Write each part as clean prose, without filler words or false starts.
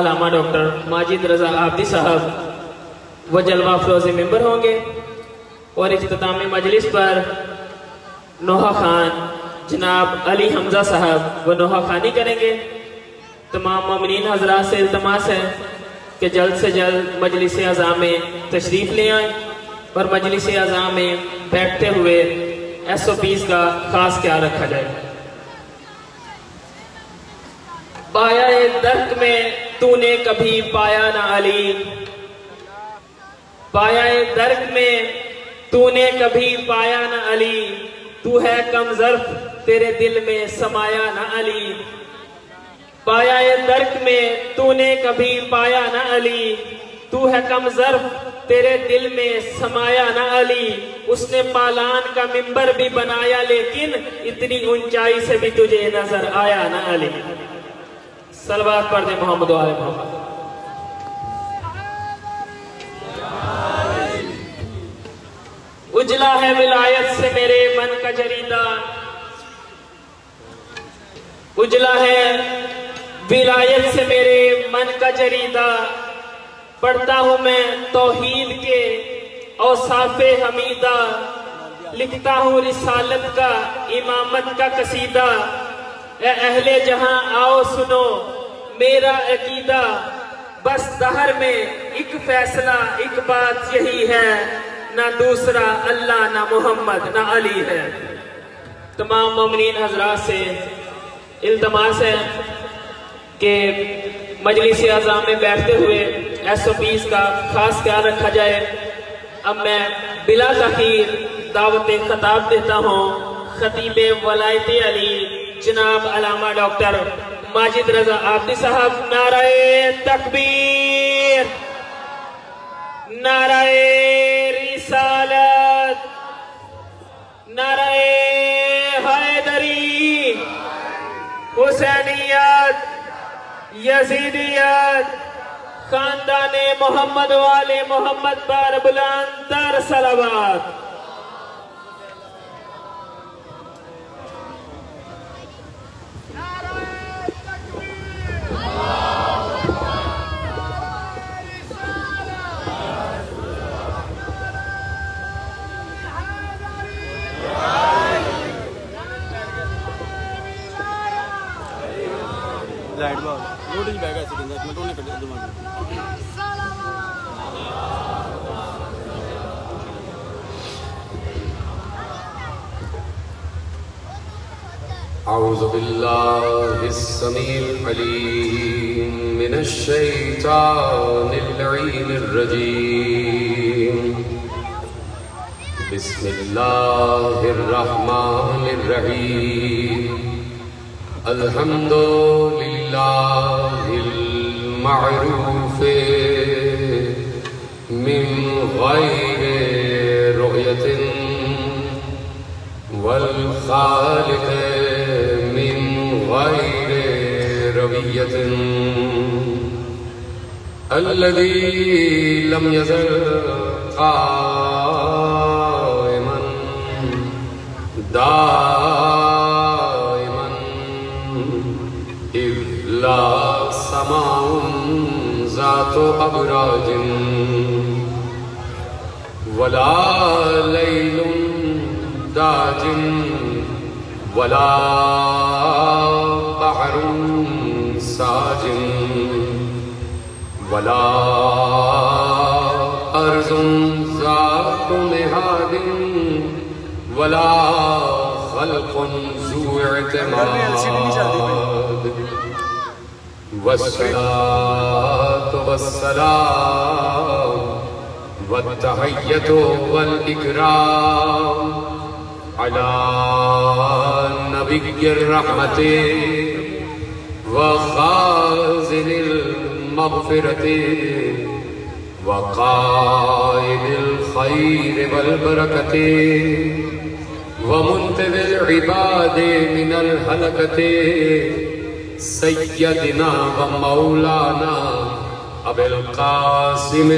علامہ doctor Majid رضا عابدی صاحب وہ جلوہ افروز ممبر ہوں گے اور اختتامی مجلس پر نوحہ خان جناب علی حمزہ صاحب وہ نوحہ خانی کریں گے۔ تمام مومنین حضرات سے التماس ہے کہ جلد سے جلد مجلس اعزاں میں تشریف لے آئیں اور مجلس اعزاں میں بیٹھتے ہوئے SOPs کا خاص خیال رکھا جائے۔ پایا درک میں تو نے کبھی پایا نہ علی، پایا درک میں تو نے کبھی پایا نہ علی، تو ہے کم ظرف تیرے دل میں سمایا نہ علی۔ پایا درک میں تو نے کبھی پایا نہ علی، تو ہے کم ظرف تیرے دل میں سمایا نہ علی۔ اس نے پالان کا ممبر بھی بنایا لیکن اتنی اونچائی سے بھی تجھے نظر آیا نہ علی۔ صلوات پڑھ دیں محمد و آل محمد۔ اجلا ہے ولایت سے میرے من کا جریدہ، اجلا ہے ولایت سے میرے من کا جریدہ، پڑھتا ہوں میں توحید کے اوصاف حمیدہ، لکھتا ہوں رسالت کا امامت کا قصیدہ۔ اے اہل جہاں آؤ سنو میرا عقیدہ، بس دہر میں ایک فیصلہ ایک بات یہی ہے، نہ دوسرا اللہ نہ محمد نہ علی ہے۔ تمام مومنین حضرات سے التماس ہے کہ مجلس اعزاں میں بیٹھتے ہوئے SOPs کا خاص خیال رکھا جائے۔ اب میں بلا تاخیر دعوت خطاب دیتا ہوں خطیب ولایت علی جناب علامہ ڈاکٹر ماجد رضا عابدی صاحب۔ نعرہ تکبیر، نعرہ رسالت، نعرہ حیدری، حسینیت، یزیدیت، خاندان محمد والے محمد پر بلند تر صلوات۔ اعوذ باللہ السمیع العلیم من الشیطان اللعین الرجیم، بسم اللہ الرحمن الرحیم، الحمد للہ المعروف من غیر رؤیت والخالق من غیر رویت، الذی لم یزل قائما دائما اذ لا سماع ذات ابراج ولا لیل داج ولا بحر ساج ولا ارض ذات مہاد ولا خلق ذو اعتماد، والصلاة والسلام والتحیۃ والاکرام علی نبی الرحمت وخازن المغفرت وقائد الخیر والبرکت ومنتظر العباد من الحلقت، سیدنا و مولانا ابی القاسم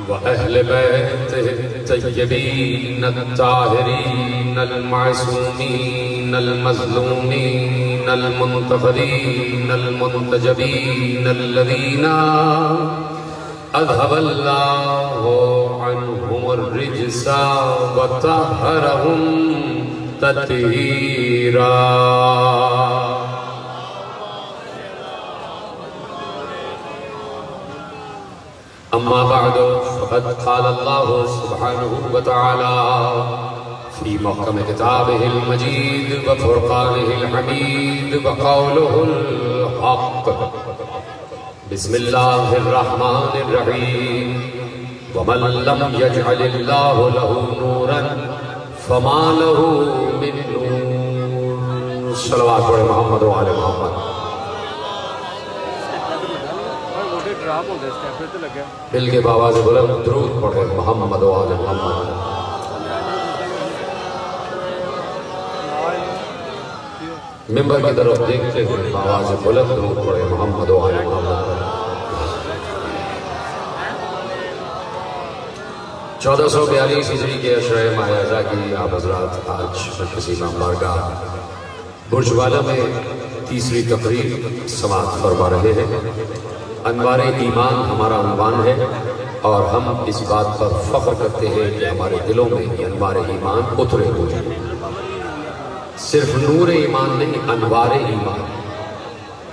وأهل بيته الطيبين الطاهرين المعصومين المظلومين المنتخبين المنتجبين الذين أذهب الله عنهم الرجس وطهرهم تطهيرا. أما بعد فقد قال الله سبحانه وتعالى في محكم كتابه المجيد وفرقانه الحميد وقوله الحق. بسم الله الرحمن الرحيم. ومن لم يجعل الله له نورا فما له من نور. صلوات علی محمد و آل محمد. دل کے باواز بلند درود پڑھے محمد و آل محمد. ممبر کی طرف دیکھتے ہوئے باواز بلند درود پڑھے محمد و آل محمد. 1442 ہجری کے عشرہ ماہ اذا کی آپ حضرات آج مرکزی امام بارگاہ برج والا میں تیسری تقریر سماعت فرما رہے ہیں. انوار ایمان ہمارا عنوان ہے اور ہم اس بات پر فخر کرتے ہیں کہ ہمارے دلوں میں یہ انوار ایمان اترے ہوئے ہیں. صرف نور ایمان نہیں، انوار ایمان.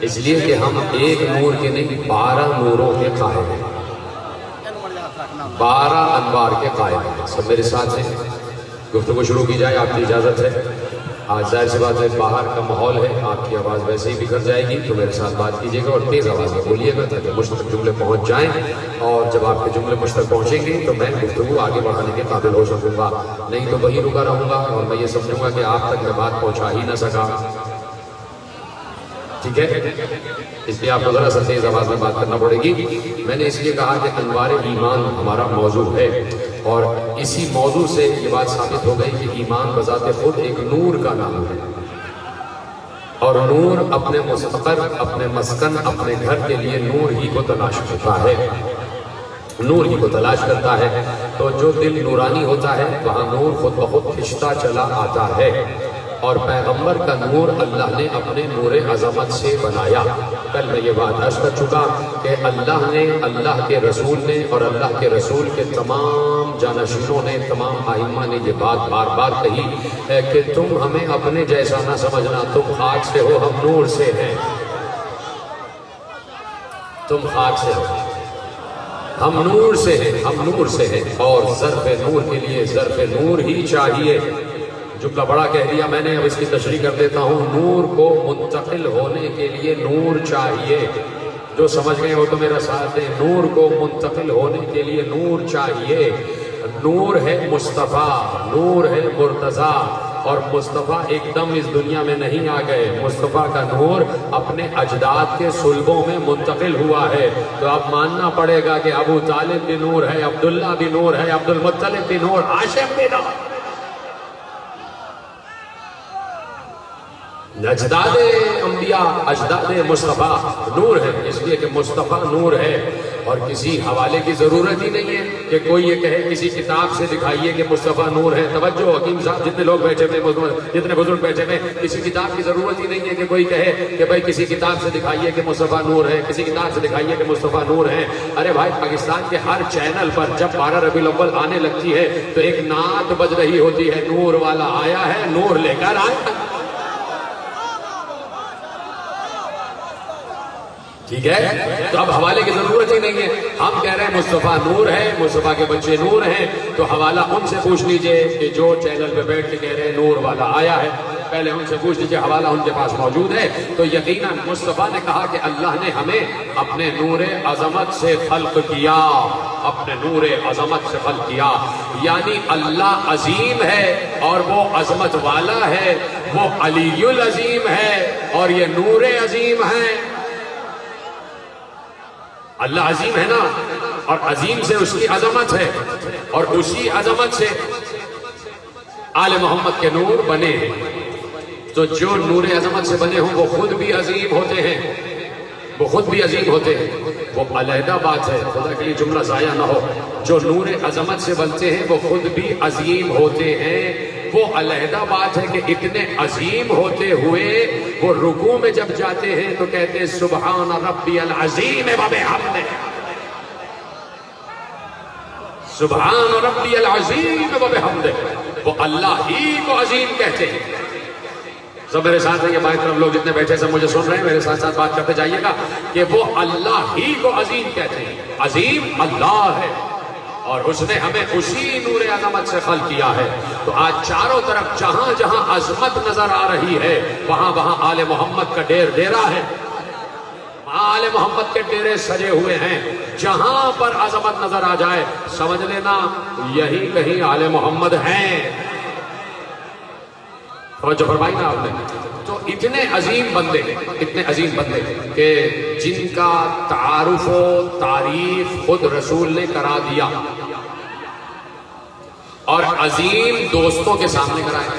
اس لیے کہ ہم ایک نور کے نہیں 12 نوروں کے قائم ہیں، 12 انوار کے قائم ہیں. سب میرے ساتھ ہیں. گفتگو شروع کی جائے، آپ کی اجازت ہے. آج ظاہر سی بات ہے باہر کا ماحول ہے، آپ کی آواز ویسے ہی بکھر جائے گی، تو میرے ساتھ بات کیجیے گا اور تیز آواز میں بولیے گا تاکہ مجھ تک جملے پہنچ جائیں. اور جب آپ کے جملے مجھ تک پہنچیں گے تو میں گفتگو آگے بڑھانے کے قابل ہو سکوں گا، نہیں تو وہیں رکا رہوں گا اور میں یہ سمجھوں گا کہ آپ تک میں بات پہنچا ہی نہ سکا. ٹھیک ہے؟ اس لیے آپ کو ذرا سا تیز آواز میں بات کرنا پڑے گی. میں نے اس لیے کہا کہ انوار ایمان ہمارا موضوع ہے اور اسی موضوع سے یہ بات ثابت ہو گئی کہ ایمان بذات خود ایک نور کا نام ہے اور نور اپنے مستقر، اپنے مسکن، اپنے گھر کے لیے نور ہی کو تلاش کرتا ہے، نور ہی کو تلاش کرتا ہے. تو جو دل نورانی ہوتا ہے وہاں نور خود بخود کھنچتا چلا آتا ہے. اور پیغمبر کا نور اللہ نے اپنے نور عظمت سے بنایا. کل میں یہ بات عرض کر چکا کہ اللہ نے، اللہ کے رسول نے اور اللہ کے رسول کے تمام جانشینوں نے، تمام ائمہ نے یہ بات بار بار کہی ہے کہ تم ہمیں اپنے جیسا نہ سمجھنا، تم خاک سے ہو، ہم نور سے ہیں. تم خاک سے ہو، ہم نور سے ہیں، ہم نور سے ہیں. اور ظرف نور کے لیے ظرف نور ہی چاہیے. جملہ بڑا کہہ دیا میں نے، اب اس کی تشریح کر دیتا ہوں. نور کو منتقل ہونے کے لیے نور چاہیے. جو سمجھ گئے ہو تو میرا ساتھ دیں. نور کو منتقل ہونے کے لیے نور چاہیے. نور ہے مصطفیٰ، نور ہے مرتضیٰ. اور مصطفیٰ ایک دم اس دنیا میں نہیں آ گئے. مصطفیٰ کا نور اپنے اجداد کے صلبوں میں منتقل ہوا ہے. تو اب ماننا پڑے گا کہ ابو طالب بھی نور ہے، عبداللہ بھی نور ہے، عبد المطلب بھی نور، ہاشم بھی نور. اجداد انبیاء، اجداد مصطفیٰ نور ہے. اس لیے کہ مصطفیٰ نور ہے اور کسی حوالے کی ضرورت ہی نہیں ہے کہ کوئی یہ کہے کسی کتاب سے دکھائیے کہ مصطفیٰ نور ہے. توجہ حکیم صاحب، جتنے لوگ بیٹھے ہوئے، جتنے بزرگ بیٹھے ہوئے، کسی کتاب کی ضرورت ہی نہیں ہے کہ کوئی کہے کہ بھائی کسی کتاب سے دکھائیے کہ مصطفیٰ نور ہے، کسی کتاب سے دکھائیے کہ مصطفیٰ نور ہے. ارے بھائی، پاکستان کے ہر چینل پر جب 12 ربیع الاول آنے لگتی ہے تو ایک نعت بج رہی ہوتی ہے، نور والا آیا ہے، نور لے کر آیا. ٹھیک ہے؟ تو اب حوالے کی ضرورت ہی نہیں ہے. ہم کہہ رہے ہیں مصطفیٰ نور ہے، مصطفیٰ کے بچے نور ہیں. تو حوالہ ان سے پوچھ لیجئے کہ جو چینل پہ بیٹھ کے کہہ رہے ہیں نور والا آیا ہے. پہلے ان سے پوچھ لیجئے حوالہ ان کے پاس موجود ہے. تو یقیناً مصطفیٰ نے کہا کہ اللہ نے ہمیں اپنے نور عظمت سے خلق کیا، اپنے نور عظمت سے خلق کیا. یعنی اللہ عظیم ہے اور وہ عظمت والا ہے، وہ علی العظیم ہے اور یہ نور عظیم ہے. اللہ عظیم ہے نا، اور عظیم سے اس کی عظمت ہے اور اسی عظمت سے آل محمد کے نور بنے ہیں. تو جو نور عظمت سے بنے ہوں وہ خود بھی عظیم ہوتے ہیں، وہ خود بھی عظیم ہوتے ہیں. وہ علیحدہ بات ہے، خدا کے لیے جملہ ضائع نہ ہو. جو نور عظمت سے بنتے ہیں وہ خود بھی عظیم ہوتے ہیں۔ وہ علیحدہ بات ہے کہ اتنے عظیم ہوتے ہوئے وہ رکوع میں جب جاتے ہیں تو کہتے ہیں سبحان ربی العظیم و بحمدہ، سبحان ربی العظیم و بحمدہ، وہ اللہ ہی کو عظیم کہتے ہیں۔ سب میرے ساتھ ہیں، یہ بائیں طرف لوگ جتنے بیٹھے سب مجھے سن رہے ہیں، میرے ساتھ ساتھ بات کرتے جائیے گا کہ وہ اللہ ہی کو عظیم کہتے ہیں۔ عظیم اللہ ہے اور اس نے ہمیں اسی نور عظمت سے خلق کیا ہے۔ تو آج چاروں طرف جہاں جہاں عظمت نظر آ رہی ہے وہاں وہاں آل محمد کا ڈیرا ہے، وہاں آل محمد کے ڈیرے سجے ہوئے ہیں۔ جہاں پر عظمت نظر آ جائے سمجھ لینا یہی کہیں آل محمد ہیں۔ توجہ فرمائی نا آپ نے؟ تو اتنے عظیم بندے کہ جن کا تعارف و تعریف خود رسول نے کرا دیا اور عظیم دوستوں کے سامنے کرائے۔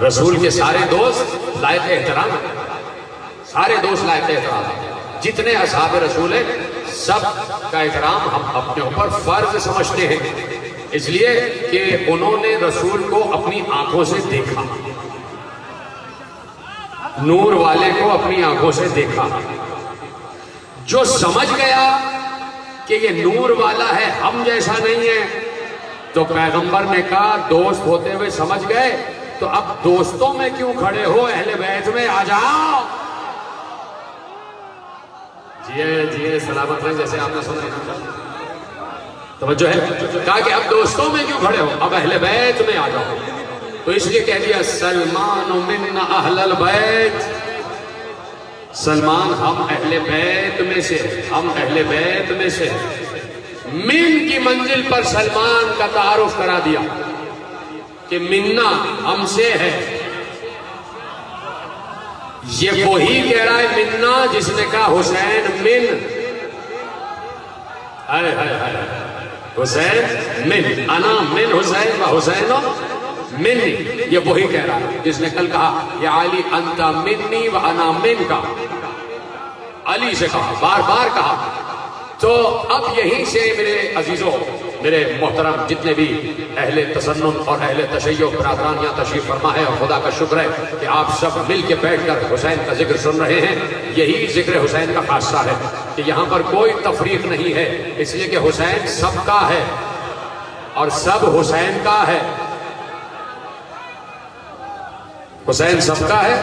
رسول کے سارے دوست لائق احترام ہیں، سارے دوست لائق احترام ہیں۔ جتنے اصحاب رسول ہیں سب کا احترام ہم اپنے اوپر فرض سمجھتے ہیں، اس لیے کہ انہوں نے رسول کو اپنی آنکھوں سے دیکھا، نور والے کو اپنی آنکھوں سے دیکھا۔ جو سمجھ گیا کہ یہ نور والا ہے، ہم جیسا نہیں ہے، تو پیغمبر نے کہا دوست ہوتے ہوئے سمجھ گئے تو اب دوستوں میں کیوں کھڑے ہو، اہل بیت میں آ جاؤ۔ جیے سلامت رہیں، جیسے آپ نے سنا توجہ ہے، کہا کہ اب دوستوں میں کیوں کھڑے ہو، اب اہل بیت میں آ جاؤ۔ تو اس لیے کہہ دیا سلمان من اہل البیت، سلمان ہم اہل بیت میں سے، ہم اہل بیت میں سے۔ من کی منزل پر سلمان کا تعارف کرا دیا کہ منا ہم سے ہے۔ یہ وہی کہہ رہا ہے منا جس نے کہا حسین من، حسین من، انا من حسین و حسین منی، یہ وہی کہہ رہا ہے جس نے کل کہا یا علی انت منی و انا من کا، علی سے کہا، بار بار کہا۔ تو اب یہیں سے میرے عزیزوں، میرے محترم جتنے بھی اہل تسنن اور اہل تشیع برادران یہاں تشریف فرما ہے، اور خدا کا شکر ہے کہ آپ سب مل کے بیٹھ کر حسین کا ذکر سن رہے ہیں۔ یہی ذکر حسین کا خاصہ ہے کہ یہاں پر کوئی تفریق نہیں ہے، اس لیے کہ حسین سب کا ہے اور سب حسین کا ہے۔ حسین سب کا ہے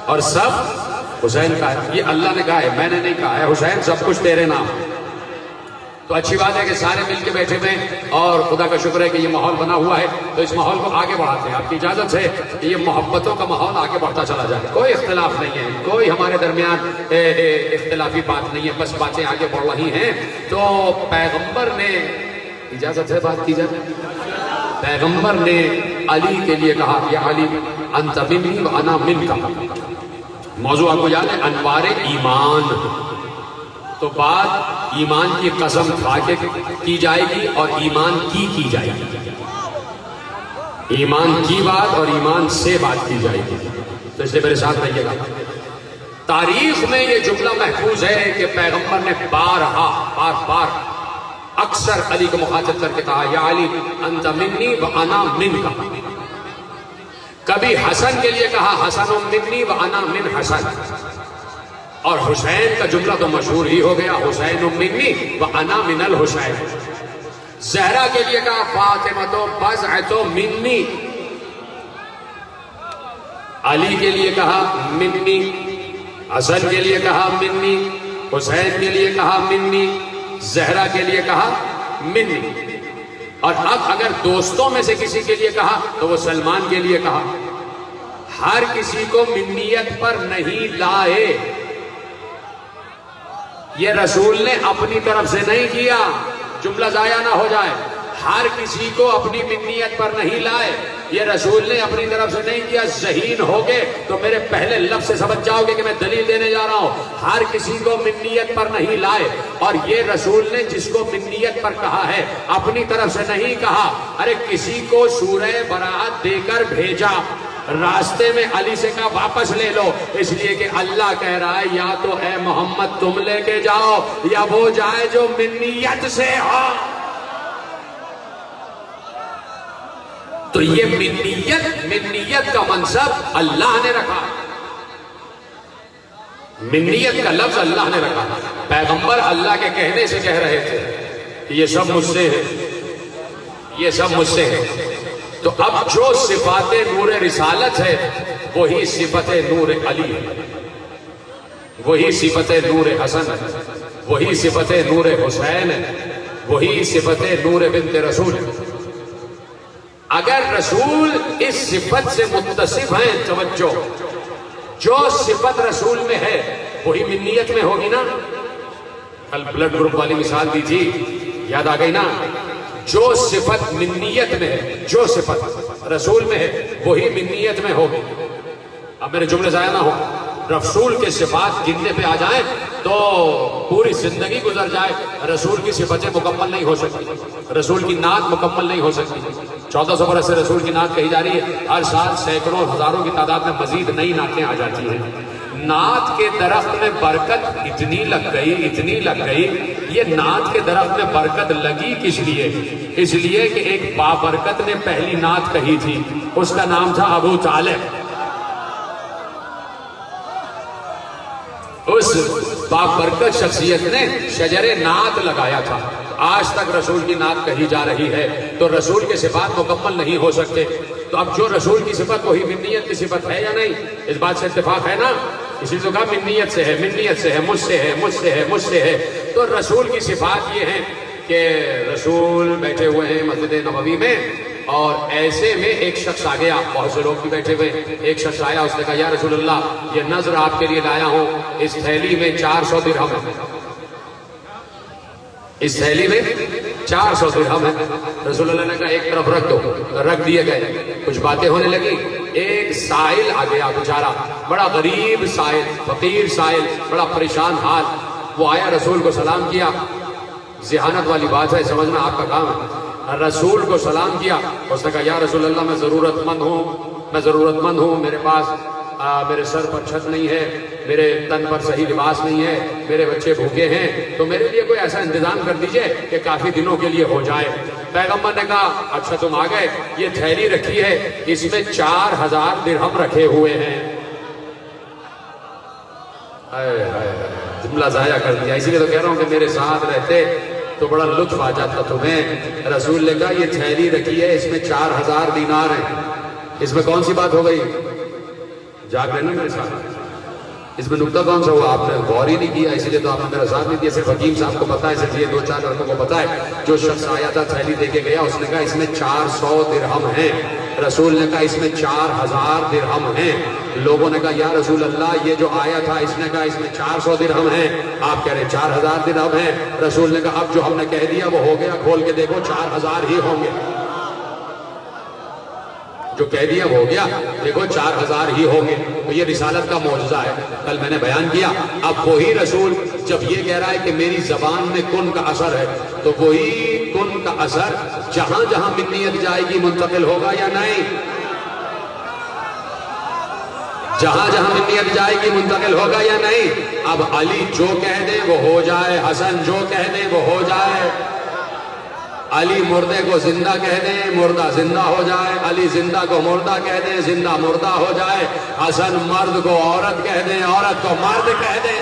اور سب حسین کا ہے، یہ اللہ نے کہا ہے، میں نے نہیں کہا ہے۔ حسین سب کچھ تیرے نام۔ تو اچھی بات ہے کہ سارے مل کے بیٹھے ہوئے ہیں اور خدا کا شکر ہے کہ یہ ماحول بنا ہوا ہے، تو اس ماحول کو آگے بڑھاتے ہیں۔ آپ کی اجازت ہے کہ یہ محبتوں کا ماحول آگے بڑھتا چلا جائے، کوئی اختلاف نہیں ہے، کوئی ہمارے درمیان اختلافی بات نہیں ہے، بس باتیں آگے بڑھ رہی ہیں۔ تو پیغمبر نے، اجازت ہے بات کی جائے، پیغمبر نے علی کے لیے کہا یا علی انت منی و انا من کا۔ موضوع آپ کو یاد ہے انوار ایمان، تو بات ایمان کی قسم کھا کے کی جائے گی اور ایمان کی جائے گی، ایمان کی بات اور ایمان سے بات کی جائے گی۔ تو اس لیے میرے ساتھ رہیے گا، تاریخ میں یہ جملہ محفوظ ہے کہ پیغمبر نے بار اکثر علی کو مخاطب کر کے کہا یا علی انت منی و انا من کا۔ کبھی حسن کے لیے کہا حسن منی و انا من حسن، اور حسین کا جملہ تو مشہور ہی ہو گیا حسین منی و انا من الحسین۔ زہرا کے لیے کہا فاطمۃ بضعۃ منی، علی کے لیے کہا منی، حسن کے لیے کہا منی، حسین کے لیے کہا منی، زہرا کے لیے کہا منی۔ اور اب اگر دوستوں میں سے کسی کے لیے کہا تو وہ سلمان کے لیے کہا۔ ہر کسی کو منیت پر نہیں لائے، یہ رسول نے اپنی طرف سے نہیں کیا، جملہ ضائع نہ ہو جائے۔ ہر کسی کو اپنی منیت پر نہیں لائے، یہ رسول نے اپنی طرف سے نہیں کیا۔ ذہین ہوگے تو میرے پہلے لفظ سے سمجھ جاؤ گے کہ میں دلیل دینے جا رہا ہوں۔ ہر کسی کو منیت پر نہیں لائے، اور یہ رسول نے جس کو منیت پر کہا ہے اپنی طرف سے نہیں کہا۔ ارے کسی کو سورہ براءت دے کر بھیجا، راستے میں علی سے کہا واپس لے لو، اس لیے کہ اللہ کہہ رہا ہے یا تو اے محمد تم لے کے جاؤ یا وہ جائے جو منیت سے ہو۔ تو یہ منیت کا منصب اللہ نے رکھا، منیت کا لفظ اللہ نے رکھا۔ پیغمبر اللہ کے کہنے سے کہہ رہے تھے کہ یہ سب مجھ سے ہے، یہ سب مجھ سے ہے۔ تو اب جو صفات نور رسالت ہے وہی صفت نور علی ہے، وہی صفت نور حسن ہے، وہی صفت نور حسین ہے، وہی صفت نور بنت رسول ہے۔ اگر رسول اس صفت سے متصف ہیں، توجہ، جو صفت رسول میں ہے وہی منیت میں ہوگی نا۔ کل بلڈ گروپ والی مثال دی تھی، یاد آ گئی نا؟ جو صفت منیت میں ہے، جو صفت رسول میں ہے وہی منیت میں ہوگی۔ اب میرے جملے ضائع نہ ہو، رسول کے صفات گننے پہ آ جائیں تو پوری زندگی گزر جائے، رسول کی صفتیں مکمل نہیں ہو سکتی، رسول کی نعت مکمل نہیں ہو سکتی۔ 1400 برس سے رسول کی نعت کہی جا رہی ہے، ہر سال سینکڑوں ہزاروں کی تعداد میں مزید نئی نعتیں آ جاتی ہیں۔ نعت کے درخت میں برکت اتنی لگ گئی، یہ نعت کے درخت میں برکت لگی کس لیے؟ اس لیے کہ ایک بابرکت نے پہلی نعت کہی تھی، اس کا نام تھا ابو طالب۔ اس بابرکت شخصیت نے شجر نعت لگایا تھا۔ آج تک رسول کی نعت کہی جا رہی ہے، تو رسول کے صفات مکمل نہیں ہو سکتے۔ تو اب جو رسول کی صفت وہی منیت کی صفت ہے یا نہیں؟ اس بات سے اتفاق ہے نا؟ اسی تو کہا منیت سے ہے، منیت سے ہے، مجھ سے ہے، مجھ سے ہے، مجھ سے ہے۔ تو رسول کی صفات یہ ہیں کہ رسول بیٹھے ہوئے ہیں مسجد نبوی میں، اور ایسے میں ایک شخص آ گیا، بہت سے لوگ بھی بیٹھے ہوئے، ایک شخص آیا، اس نے کہا یا رسول اللہ یہ نذر آپ کے لیے لایا ہوں، اس تھیلی میں 400 درہم ہے، اس تھیلی میں 400 درہم ہے۔ رسول اللہ نے کہا ایک طرف رکھ دو، رکھ دیے گئے۔ کچھ باتیں ہونے لگی، ایک سائل آ گیا بیچارہ، بڑا غریب سائل، فقیر سائل، بڑا پریشان حال، وہ آیا، رسول کو سلام کیا۔ ذہانت والی بات ہے، سمجھنا آپ کا کام ہے۔ رسول کو سلام کیا، اس نے کہا یا رسول اللہ میں ضرورت مند ہوں، میرے پاس میرے سر پر چھت نہیں ہے، میرے تن پر صحیح لباس نہیں ہے، میرے بچے بھوکے ہیں، تو میرے لیے کوئی ایسا انتظام کر دیجئے کہ کافی دنوں کے لیے ہو جائے۔ پیغمبر نے کہا اچھا تم آ گئے، یہ تھیلی رکھی ہے، اس میں 4000 درہم رکھے ہوئے ہیں۔ جملہ ضائع کر دیا، اسی لیے تو کہہ رہا ہوں کہ میرے ساتھ رہتے تو بڑا لطف آ جاتا تمہیں۔ رسول نے کہا یہ تھیلی رکھی ہے، اس میں 4000 دینار ہیں، اس میں کون سی بات ہو گئی؟ جاگ رہے نا میرے ساتھ، اس میں نکتہ کون سا ہوا؟ آپ نے غور ہی نہیں کیا، اسی لیے تو آپ نے میرا ساتھ نہیں دیا۔ صرف حکیم صاحب کو پتا ہے، صرف یہ 2-4 لڑکوں کو پتا ہے۔ جو شخص آیا تھا تھیلی دے کے گیا، اس نے کہا اس میں 400 درہم ہیں۔ رسول نے کہا اس میں 4000 درہم ہیں۔ لوگوں نے کہا یا رسول اللہ یہ جو آیا تھا اس نے کہا اس میں 400 درہم ہیں، آپ کہہ رہے 4000 درہم ہیں۔ رسول نے کہا اب جو ہم نے کہہ دیا وہ ہو گیا، کھول کے دیکھو 4000 ہی ہوں گے، جو کہہ دیا وہ ہو گیا، دیکھو 4000 ہی ہوں گے۔ تو یہ رسالت کا معجزہ ہے، کل میں نے بیان کیا۔ اب وہی رسول جب یہ کہہ رہا ہے کہ میری زبان میں کن کا اثر ہے، تو وہی کن کا اثر جہاں جہاں منیت جائے گی منتقل ہوگا یا نہیں؟ جہاں جہاں منیت جائے گی منتقل ہوگا یا نہیں؟ اب علی جو کہہ دے وہ ہو جائے، حسن جو کہہ دے وہ ہو جائے۔ علی مردے کو زندہ کہہ دیں، مردہ زندہ ہو جائے۔ علی زندہ کو مردہ کہہ دیں، زندہ مردہ ہو جائے۔ حسن مرد کو عورت کہہ دیں، عورت کو مرد کہہ دیں۔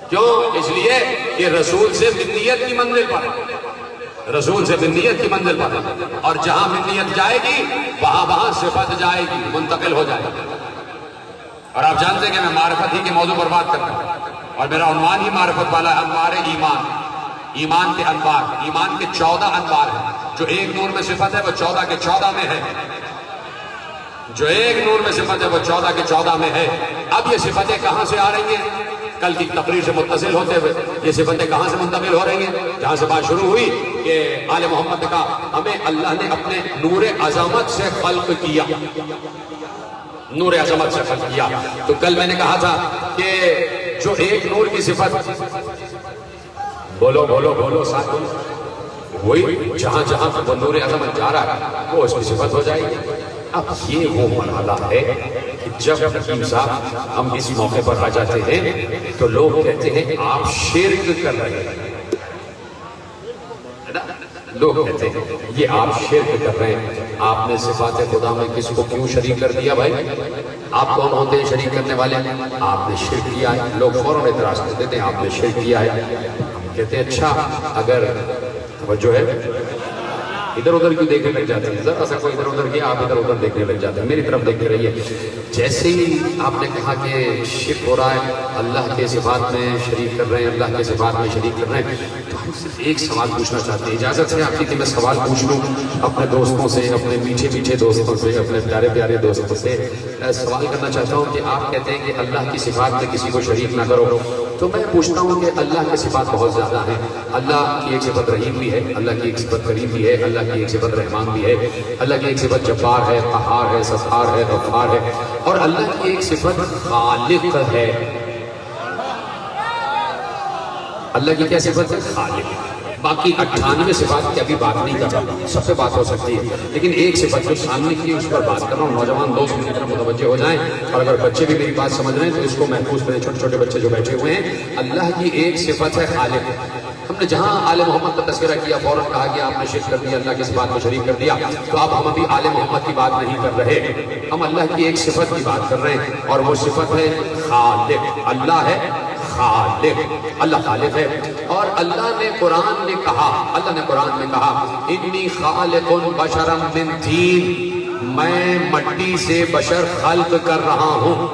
کیوں؟ اس لیے کہ رسول سے منیت کی منزل پر، رسول سے منیت کی منزل پر، اور جہاں منیت جائے گی وہاں صفت جائے گی، منتقل ہو جائے گی۔ اور آپ جانتے ہیں کہ میں معرفت ہی کے موضوع پر بات کرتا ہوں، اور میرا عنوان ہی معرفت والا ہے، انوار ایمان۔ ایمان کے انوار، ایمان کے 14 انوار ہیں۔ جو ایک نور میں صفت ہے وہ 14 کے 14 میں ہے، جو ایک نور میں صفت ہے وہ 14 کے 14 میں ہے۔ اب یہ صفتیں کہاں سے آ رہی ہیں؟ کل کی تقریر سے متصل ہوتے ہوئے یہ صفتیں کہاں سے منتقل ہو رہی ہیں؟ جہاں سے بات شروع ہوئی کہ آل محمد کا ہمیں اللہ نے اپنے نور عظمت سے خلق کیا، نور عظمت سے خلق کیا۔ تو کل میں نے کہا تھا کہ جو ایک نور کی صفت، بولو بولو بولو ساتھ بولو، وہی جہاں جہاں وہ نور عظمت جا رہا ہے وہ اس کی صفت ہو جائے گی۔ اب یہ وہ مرحلہ ہے کہ جب حکیم صاحب ہم اس موقع پر آ جاتے ہیں تو لوگ کہتے ہیں آپ شرک کر رہے ہیں، لوگ کہتے ہیں یہ آپ شرک کر رہے ہیں، آپ نے صفات خدا میں کس کو کیوں شریک کر دیا بھائی؟ آپ کون ہوتے ہیں شریک کرنے والے؟ آپ نے شرک کیا ہے۔ لوگ فوراً اعتراض کر دیتے ہیں آپ نے شرک کیا ہے۔ ہم کہتے ہیں اچھا اگر توجہ ہے ادھر ادھر کیوں دیکھنے لگ جاتے ہیں؟ ذرا سا کوئی ادھر ادھر کیا آپ ادھر ادھر دیکھنے لگ جاتے ہیں، میری طرف دیکھتے رہیے۔ جیسے ہی آپ نے کہا کہ شرک ہو رہا ہے، اللہ کے صفات میں شریک کر رہے ہیں، اللہ کے صفات میں شریک کر رہے ہیں، تو ہم صرف ایک سوال پوچھنا چاہتے ہیں، اجازت ہے آپ کی کہ میں سوال پوچھ لوں اپنے دوستوں سے، اپنے میٹھے میٹھے دوستوں سے، اپنے پیارے پیارے دوستوں سے سوال کرنا چاہتا ہوں کہ آپ کہتے ہیں کہ اللہ کی صفات میں کسی کو شریک نہ کرو، تو میں پوچھتا ہوں کہ اللہ کے صفات بہت زیادہ ہیں۔ اللہ کی ایک صفت رحیم بھی ہے، اللہ کی ایک صفت کریم بھی ہے، اللہ کی ایک صفت رحمان بھی ہے، اللہ کی ایک صفت جبار ہے، قہار ہے، ستار ہے، غفار ہے، اور اللہ کی ایک صفت خالق ہے۔ اللہ کی کیا صفت ہے؟ خالق۔ باقی 98 صفات کی ابھی بات نہیں کر رہا، سب سے بات ہو سکتی ہے، لیکن ایک صفت جو سامنے کی اس پر بات کر رہا ہوں۔ نوجوان دوست میری طرف متوجہ ہو جائیں، اور اگر بچے بھی میری بات سمجھ رہے ہیں تو اس کو محفوظ کریں، چھوٹے چھوٹے بچے جو بیٹھے ہوئے ہیں۔ اللہ کی ایک صفت ہے خالق۔ ہم نے جہاں آل محمد کا تذکرہ کیا فوراً کہا کہ آپ نے شرک کر دیا، اللہ کی صفات کو شریک کر دیا، تو اب ہم ابھی آل محمد کی بات نہیں کر رہے، ہم اللہ کی ایک صفت کی بات کر رہے ہیں، اور وہ صفت ہے خالق۔ اللہ ہے خالق، اللہ خالق ہے، اور اللہ نے قرآن میں کہا انی خالق بشرا من طین، میں مٹی سے بشر خلق کر رہا ہوں۔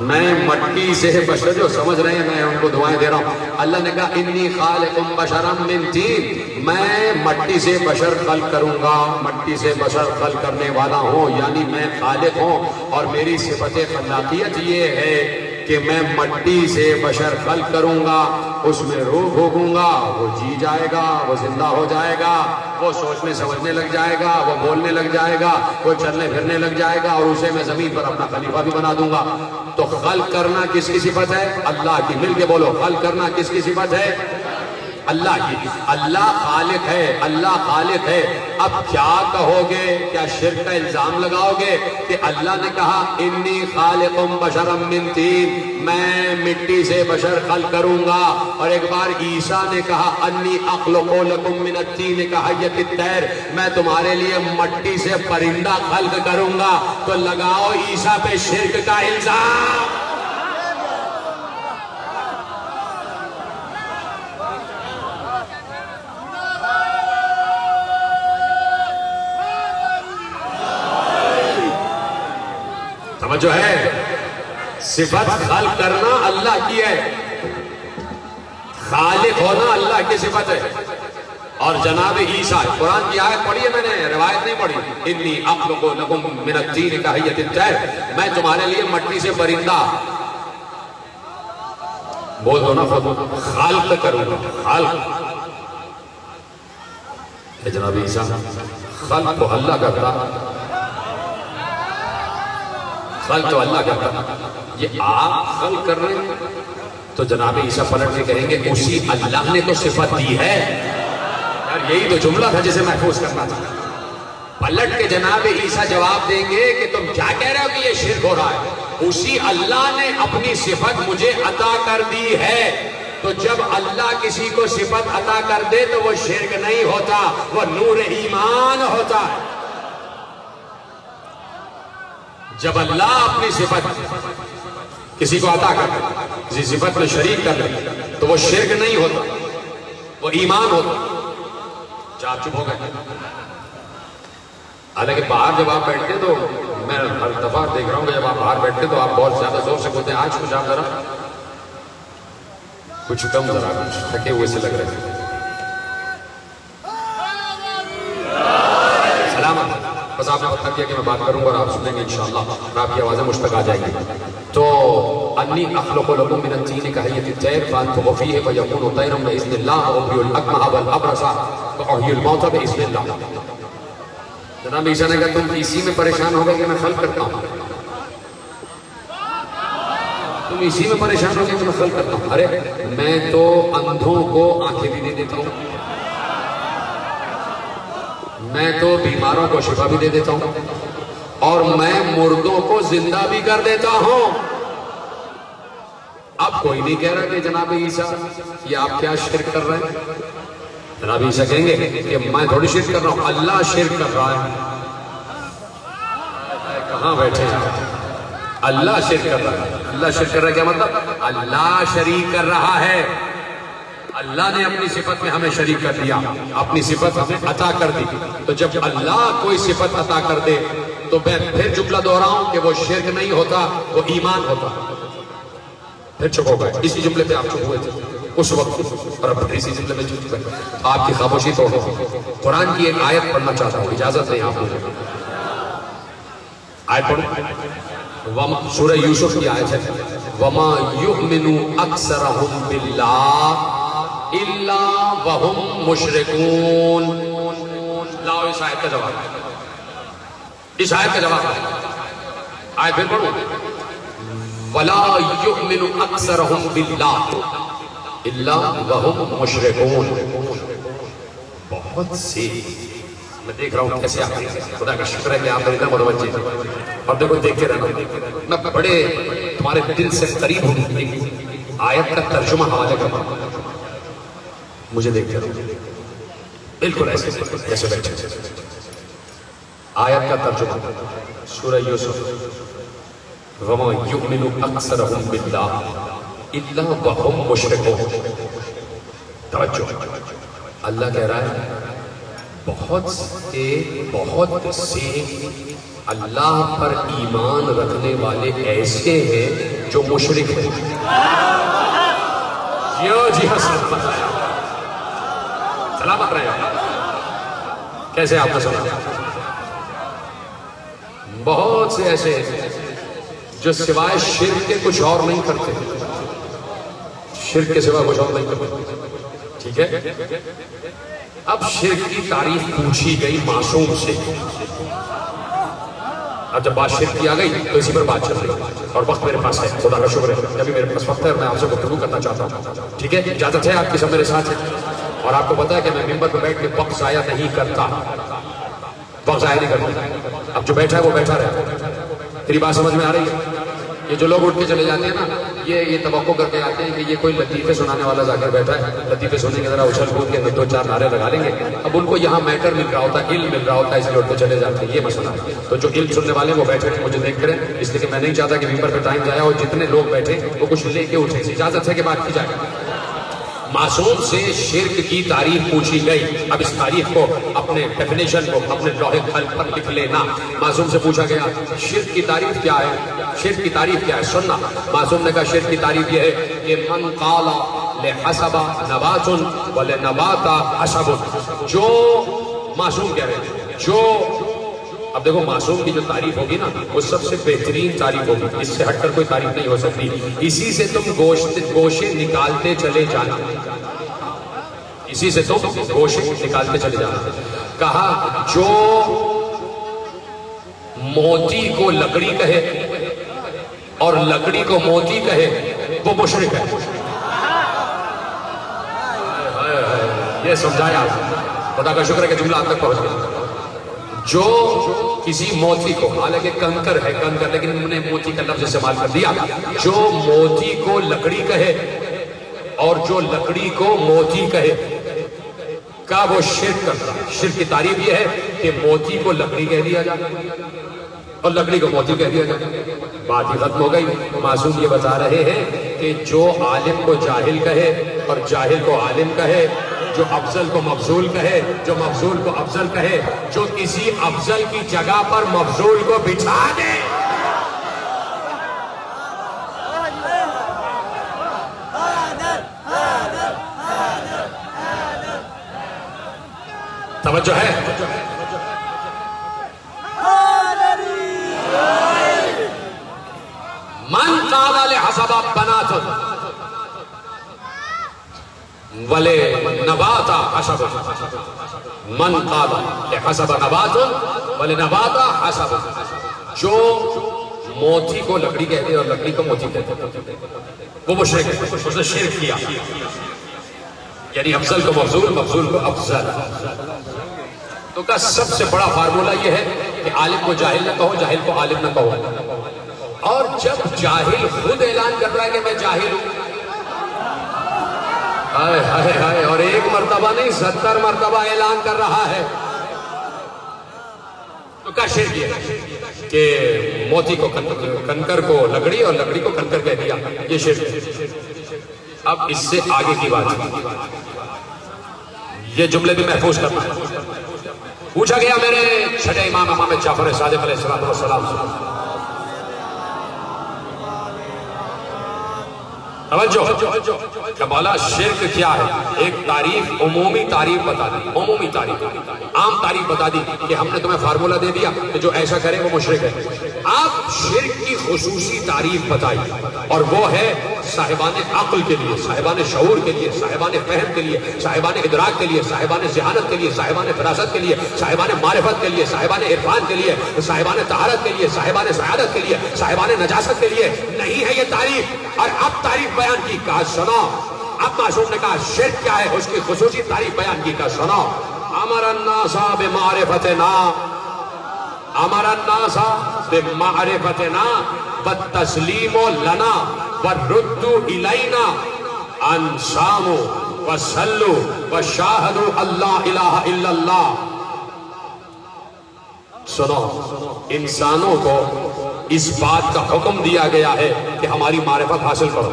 میں مٹی سے بشر، جو سمجھ رہے ہیں میں ان کو دعائیں دے رہا ہوں۔ اللہ نے کہا انی خالق بشرا من طین، میں مٹی سے بشر خلق کروں گا، مٹی سے بشر خلق کرنے والا ہوں، یعنی میں خالق ہوں، اور میری صفت خلاقیت یہ ہے کہ میں مٹی سے بشر خلق کروں گا، اس میں روح بھوگوں گا، وہ جی جائے گا، وہ زندہ ہو جائے گا، وہ سوچنے سمجھنے لگ جائے گا، وہ بولنے لگ جائے گا، وہ چلنے پھرنے لگ جائے گا، اور اسے میں زمین پر اپنا خلیفہ بھی بنا دوں گا۔ تو خلق کرنا کس کی صفت ہے؟ اللہ کی۔ مل کے بولو، خلق کرنا کس کی صفت ہے؟ اللہ کی۔ اللہ خالق ہے، اللہ خالق ہے۔ اب کیا کہو گے؟ کیا شرک کا الزام لگاؤ گے کہ اللہ نے کہا انی خالق بشرا من طین، میں مٹی سے بشر خلق کروں گا، اور ایک بار عیسیٰ نے کہا انی اخلق لکم من الطین کحیۃ الطیر، میں تمہارے لیے مٹی سے پرندہ خلق کروں گا، تو لگاؤ عیسیٰ پہ شرک کا الزام۔ جو ہے صفت خلق کرنا اللہ کی ہے، خالق ہونا اللہ کی صفت ہے۔ اور جناب عیسیٰ، قرآن کی آیت پڑھی ہے میں نے، روایت نہیں پڑھی، انی اخلق لکم من الطین کحیۃ الطیر، میں تمہارے لیے مٹی سے پرندہ بول دو نا خود، خلق کروں گا، خلق۔ جناب عیسیٰ خلق تو اللہ کا تھا، خلق تو اللہ کا تھا، یہ آپ خلق کر رہے ہیں، تو جناب عیسیٰ پلٹ کے کہیں گے اسی اللہ نے تو صفت دی ہے۔ یار یہی تو جملہ تھا جسے محفوظ کرنا تھا۔ پلٹ کے جناب عیسیٰ جواب دیں گے کہ تم کیا کہہ رہے ہو کہ یہ شرک ہو رہا ہے؟ اسی اللہ نے اپنی صفت مجھے عطا کر دی ہے۔ تو جب اللہ کسی کو صفت عطا کر دے تو وہ شرک نہیں ہوتا، وہ نور ایمان ہوتا ہے۔ جب اللہ اپنی صفت کسی کو عطا کر دے، کسی صفت میں شریک کر دے، تو وہ شرک نہیں ہوتا، وہ ایمان ہوتا۔ آپ چپ ہو گئے؟ حالانکہ باہر جب آپ بیٹھتے تو میں ہر دفعہ دیکھ رہا ہوں کہ جب آپ باہر بیٹھتے تو آپ بہت زیادہ زور سے بولتے ہیں، آج کچھ آپ ذرا کچھ کم، ذرا کچھ تھکے ہوئے سے لگ رہے ہیں۔ سلامت، بس آپ نے بتا دیا کہ میں بات کروں گا اور آپ سنیں گے انشاءاللہ، اور آپ کی آوازیں مجھ تک آ جائیں گی۔ تو انی اخلق لکم من الطین کحیۃ الطیر فانفخ فیہ فیکون طیرا باذن اللہ وابری الاکمہ والابرص واحیی الموتى باذن اللہ۔ جناب عیسیٰ نے کہا تم اسی میں پریشان ہو گئے کہ میں خلق کرتا ہوں، تم اسی میں پریشان ہو گئے کہ میں خلق کرتا ہوں۔ ارے میں تو اندھوں کو آنکھیں بھی دے دیتا ہوں، میں تو بیماروں کو شفا بھی دے دیتا ہوں اور میں مردوں کو زندہ بھی کر دیتا ہوں. اب کوئی نہیں کہہ رہا کہ جناب عیسیٰ یہ آپ کیا شرک کر رہے ہیں. جناب عیسیٰ کہیں گے کہ میں تھوڑی شرک کر رہا ہوں, اللہ شرک کر رہا ہے. کہاں بیٹھے ہیں؟ اللہ شرک کر رہا ہے. اللہ شرک کر رہا ہے کیا مطلب؟ اللہ شریک کر رہا ہے. اللہ نے اپنی صفت میں ہمیں شریک کر دیا, اپنی صفت ہمیں عطا کر دی. تو جب اللہ کوئی صفت عطا کر دے تو میں پھر جملہ دہراؤں کہ وہ شرک نہیں ہوتا, وہ ایمان ہوتا. پھر چپ ہو گئے. اسی جملے پہ آپ چپ ہوئے تھے اس وقت, اور اب اسی جملے میں چپ گئے. آپ کی خاموشی توڑ دو. قرآن کی ایک آیت پڑھنا چاہتا ہوں, اجازت نہیں آپ مجھے. آیت پڑھو, سورہ یوسف کی آیت ہے. وَمَا يُؤْمِنُ أَكْثَرَهُمْ بِاللَّهِ إِلَّا وَهُمْ مُشْرِكُونَ. لاؤ اس آیت کا جواب, اس آیت کا جواب. آیت پھر پڑھو. وَلَا يُؤْمِنُ أَكْثَرَهُمْ بِاللَّهِ إِلَّا وَهُمْ مُشْرِكُونَ. بہت سی میں دیکھ رہا ہوں کیسے آپ خدا کا شکر ہے کہ آپ اتنا متوجہ ہیں. اور دیکھو دیکھتے رہنا, میں بڑے تمہارے دل سے قریب ہوں. آیت کا ترجمہ حوالے کرنا, مجھے دیکھتے رہو بالکل ایسے جیسے بیٹھے. آیت کا ترجمہ سورہ یوسف. وَمَا يُؤْمِنُ أَكْثَرَهُمْ بِاللَّهِ إِلَّا وَهُمْ مُشْرِكُونَ. توجہ, اللہ کہہ رہا ہے بہت سے اللہ پر ایمان رکھنے والے ایسے ہیں جو مشرک ہیں. جی ہاں, سلامت رہے. کیسے آپ نے سنا؟ بہت سے ایسے ہیں جو سوائے شرک کے کچھ اور نہیں کرتے. شرک کے سوا کچھ اور نہیں کرتے. ٹھیک ہے, اب شرک کی تعریف پوچھی گئی معصوم سے. اب جب بات شرک کی آ گئی تو اسی پر بات چل رہی, اور وقت میرے پاس ہے, خدا کا شکر ہے جبھی میرے پاس وقت ہے, میں آپ سے گفتگو کرنا چاہتا ہوں. ٹھیک ہے, اجازت ہے آپ کی سب میرے ساتھ ہے. اور آپ کو پتا ہے کہ میں ممبر پہ بیٹھ کے وقت ضائع نہیں کرتا, وقت ضائع نہیں کرتا. اب جو بیٹھا ہے وہ بیٹھا رہے. تیری بات سمجھ میں آ رہی ہے؟ یہ جو لوگ اٹھ کے چلے جاتے ہیں نا, یہ توقع کر کے آتے ہیں کہ یہ کوئی لطیفے سنانے والا جا کر بیٹھا ہے, لطیفے سننے کے ذرا اچھل کود کے اندر دو چار نعرے لگا لیں گے. اب ان کو یہاں میٹر مل رہا ہوتا ہے, علم مل رہا ہوتا ہے, اس لیے اٹھ کے چلے جاتے ہیں. یہ مسئلہ ہے. تو جو علم سننے والے وہ بیٹھے مجھے دیکھ کریں, اس لیے کہ میں نہیں چاہتا کہ ممبر پہ ٹائم جائے اور جتنے لوگ بیٹھے وہ کچھ لے کے اٹھے. اجازت ہے کہ بات کی جائے. معصوم سے شرک کی تعریف پوچھی گئی. اب اس تعریف کو, اپنے ڈیفینیشن کو اپنے لوح قلم پر لکھ لینا. معصوم سے پوچھا گیا شرک کی تعریف کیا ہے, شرک کی تعریف کیا ہے. سننا, معصوم نے کہا شرک کی تعریف یہ ہے کہ من قال لحسب نبات ولنبات حسب. جو معصوم کہہ رہے ہیں, جو اب دیکھو معصوم کی جو تعریف ہوگی نا وہ سب سے بہترین تعریف ہوگی, اس سے ہٹ کر کوئی تعریف نہیں ہو سکتی. اسی سے تم گوشے نکالتے چلے جانا, اسی سے تم گوشے نکالتے چلے جانا. کہا جو موتی کو لکڑی کہے اور لکڑی کو موتی کہے وہ مشرک ہے. یہ سمجھایا, خدا کا شکر ہے کہ جملہ آپ تک پہنچ گیا. جو کسی موتی کو, حالانکہ کنکر ہے کنکر, لیکن انہوں نے موتی کا لفظ استعمال کر دیا. جو موتی کو لکڑی کہے اور جو لکڑی کو موتی کہے کا وہ شرک کرتا ہے. شرک کی تعریف یہ ہے کہ موتی کو لکڑی کہہ دیا جائے اور لکڑی کو موتی کہہ دیا جائے. بات ہی ختم ہو گئی. معصوم یہ بتا رہے ہیں کہ جو عالم کو جاہل کہے اور جاہل کو عالم کہے, جو افضل کو مفضول کہے, جو مفضول کو افضل کہے, جو کسی افضل کی جگہ پر مفضول کو بٹھا دے, توجہ ہے. من قال لحسب بنات ولے نبات حسب, من قال لحسب نبات ولے نبات حسب. جو موتی کو لکڑی کہتے اور لکڑی کو موتی کہتے وہ مشرک ہے, اس نے شرک کیا. یعنی افضل کو مفضول, مفضول کو افضل. تو تو کا سب سے بڑا فارمولہ یہ ہے کہ عالم کو جاہل نہ کہو، جاہل کو عالم نہ کہو. اور جب جاہل خود اعلان کر رہا ہے کہ میں جاہل ہوں، ہائے ہائے ہائے، اور ایک مرتبہ نہیں 70 مرتبہ اعلان کر رہا ہے، تو کا شرک یہ ہے کہ موتی کو کنکر کو لکڑی اور لکڑی کو کنکر کہہ دیا، یہ شرک ہے. اب اس سے آگے کی بات، یہ جملے بھی محفوظ کرنا ہے. پوچھا گیا میرے چھٹے امام جعفر صادق علیہ السلام سے، توجہ کہ مولا شرک کیا ہے. ایک تعریف، عمومی تعریف بتا دی، عمومی تعریف، عام تعریف بتا دی کہ ہم نے تمہیں فارمولہ دے دیا کہ جو ایسا کرے وہ مشرک ہے. آپ شرک کی خصوصی تعریف بتائی، اور وہ ہے صاحبان عقل کے لیے، صاحبان شعور کے لیے، صاحبان فہم کے لیے، صاحبان ادراک کے لیے، صاحبان ذہانت کے لیے، صاحبان فراست کے لیے، صاحبان معرفت کے لیے، صاحبان عرفان کے لیے، صاحبان طہارت کے لیے، صاحبان سعادت کے لیے، صاحبان نجاست کے لیے نہیں ہے یہ تعریف. اور اب تعریف بیان کی، کہا سنو. اب معصوم نے کہا شرک کیا ہے، اس کی خصوصی تعریف بیان کی، کہا سنو. امر الناس بمعرفتنا، امر الناس بمعرفتنا والتسلیم لنا والرد الینا ان صاموا وصلوا وشاہدوا اللہ الہ الا اللہ. سنو، انسانوں کو اس بات کا حکم دیا گیا ہے کہ ہماری معرفت حاصل کرو.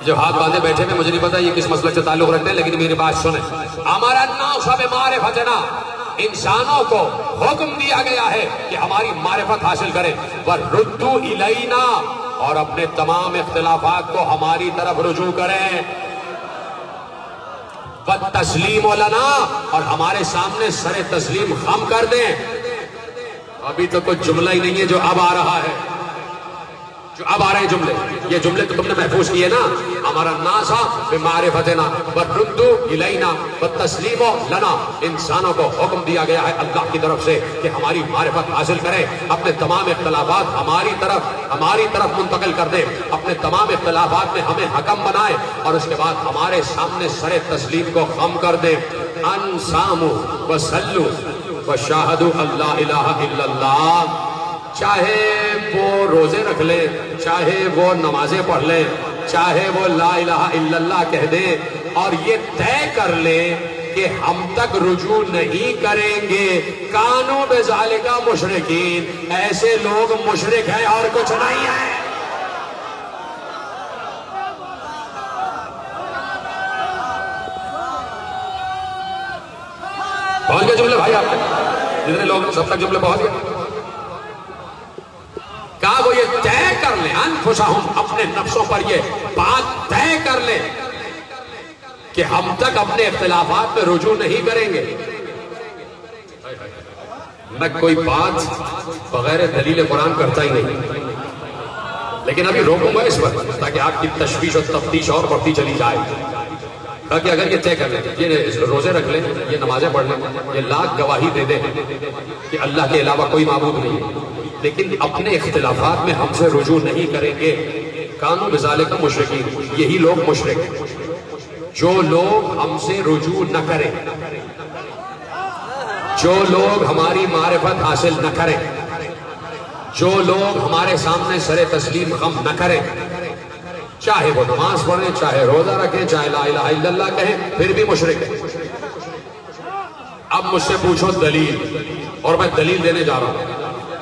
جو ہاتھ باندھے بیٹھے میں، مجھے نہیں پتا یہ کس مسئلے سے تعلق رکھتے ہیں، لیکن میری بات سنیں. امر الناس بمعرفتنا، انسانوں کو حکم دیا گیا ہے کہ ہماری معرفت حاصل کریں. وَرُدُّوا إِلَيْنَا، اور اپنے تمام اختلافات کو ہماری طرف رجوع کریں. وَالتَّسْلِيمُ لَنَا، اور ہمارے سامنے سر تسلیم خم کر دیں. ابھی تو کوئی جملہ ہی نہیں ہے جو اب آ رہا ہے، جو اب آ رہے ہیں جملے. یہ جملے تو تم نے محفوظ کیے نا. ہمارا ناسا بمعرفتنا والرد الینا والتسلیم لنا، انسانوں کو حکم دیا گیا ہے اللہ کی طرف سے کہ ہماری معرفت حاصل کریں، اپنے تمام اختلافات ہماری طرف منتقل کر دیں، اپنے تمام اختلافات میں ہمیں حکم بنائیں، اور اس کے بعد ہمارے سامنے سر تسلیم کو خم کر دیں. ان صاموا وصلوا وشاہدوا اللہ الہ الا اللہ. چاہے وہ روزے رکھ لیں، چاہے وہ نمازیں پڑھ لیں، چاہے وہ لا الہ الا اللہ کہہ دیں، اور یہ طے کر لیں کہ ہم تک رجوع نہیں کریں گے. کانوا بذالک مشرکین، ایسے لوگ مشرک ہیں اور کچھ نہیں ہے. پہنچ گئے جملے بھائی؟ آپ جتنے لوگ سب تک جملے پہنچ گئے. کہا وہ یہ طے کر لیں، انفسہم، اپنے نفسوں پر یہ بات طے کر لیں کہ ہم تک اپنے اختلافات میں رجوع نہیں کریں گے. میں کوئی بات بغیر دلیل قرآن کرتا ہی نہیں، لیکن ابھی روکوں گا اس پر تاکہ آپ کی تشویش اور تفتیش اور بڑھتی چلی جائے. تاکہ اگر یہ طے کر لیں، یہ روزے رکھ لیں، یہ نمازیں پڑھ لیں، یہ لاکھ گواہی دے دیں کہ اللہ کے علاوہ کوئی معبود نہیں ہے، لیکن اپنے اختلافات میں ہم سے رجوع نہیں کریں گے، کانوا بذالک مشرکین، یہی لوگ مشرک ہیں. جو لوگ ہم سے رجوع نہ کریں، جو لوگ ہماری معرفت حاصل نہ کریں، جو لوگ ہمارے سامنے سر تسلیم خم نہ کریں، چاہے وہ نماز پڑھیں، چاہے روزہ رکھیں، چاہے لا الہ الا اللہ کہیں، پھر بھی مشرک ہے. اب مجھ سے پوچھو دلیل، اور میں دلیل دینے جا رہا ہوں،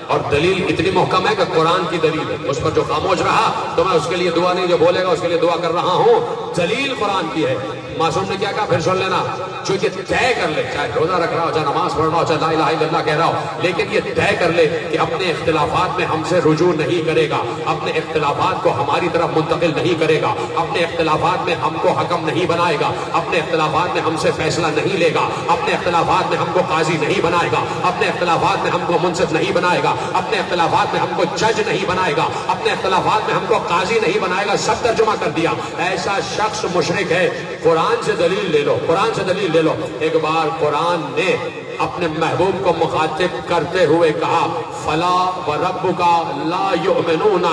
اور دلیل اتنی محکم ہے کہ قرآن کی دلیل ہے. اس پر جو خاموش رہا تو میں اس کے لیے دعا نہیں، جو بولے گا اس کے لیے دعا کر رہا ہوں. دلیل قرآن کی ہے. معصوم نے کیا کہا پھر سن لینا. جو یہ طے کر لے، چاہے روزہ رکھ رہا ہو، چاہے نماز پڑھ رہا ہو، چاہے لا الہ الا اللہ کہہ رہا ہو، لیکن یہ طے کر لے کہ اپنے اختلافات میں ہم سے رجوع نہیں کرے گا، اپنے اختلافات کو ہماری طرف منتقل نہیں کرے گا، اپنے اختلافات میں ہم کو حکم نہیں بنائے گا، اپنے اختلافات میں ہم سے فیصلہ نہیں لے گا، اپنے اختلافات میں ہم کو قاضی نہیں بنائے گا، اپنے اختلافات میں ہم کو منصف نہیں بنائے گا، اپنے اختلافات میں ہم کو جج نہیں بنائے گا، اپنے اختلافات میں ہم کو قاضی نہیں بنائے گا. سب ترجمہ کر دیا. ایسا شخص مشرک ہے. قرآن قرآن سے دلیل لے لو، قرآن سے دلیل لے لو۔ ایک بار قرآن نے اپنے محبوب کو مخاطب کرتے ہوئے کہا فلا وربک لا یؤمنون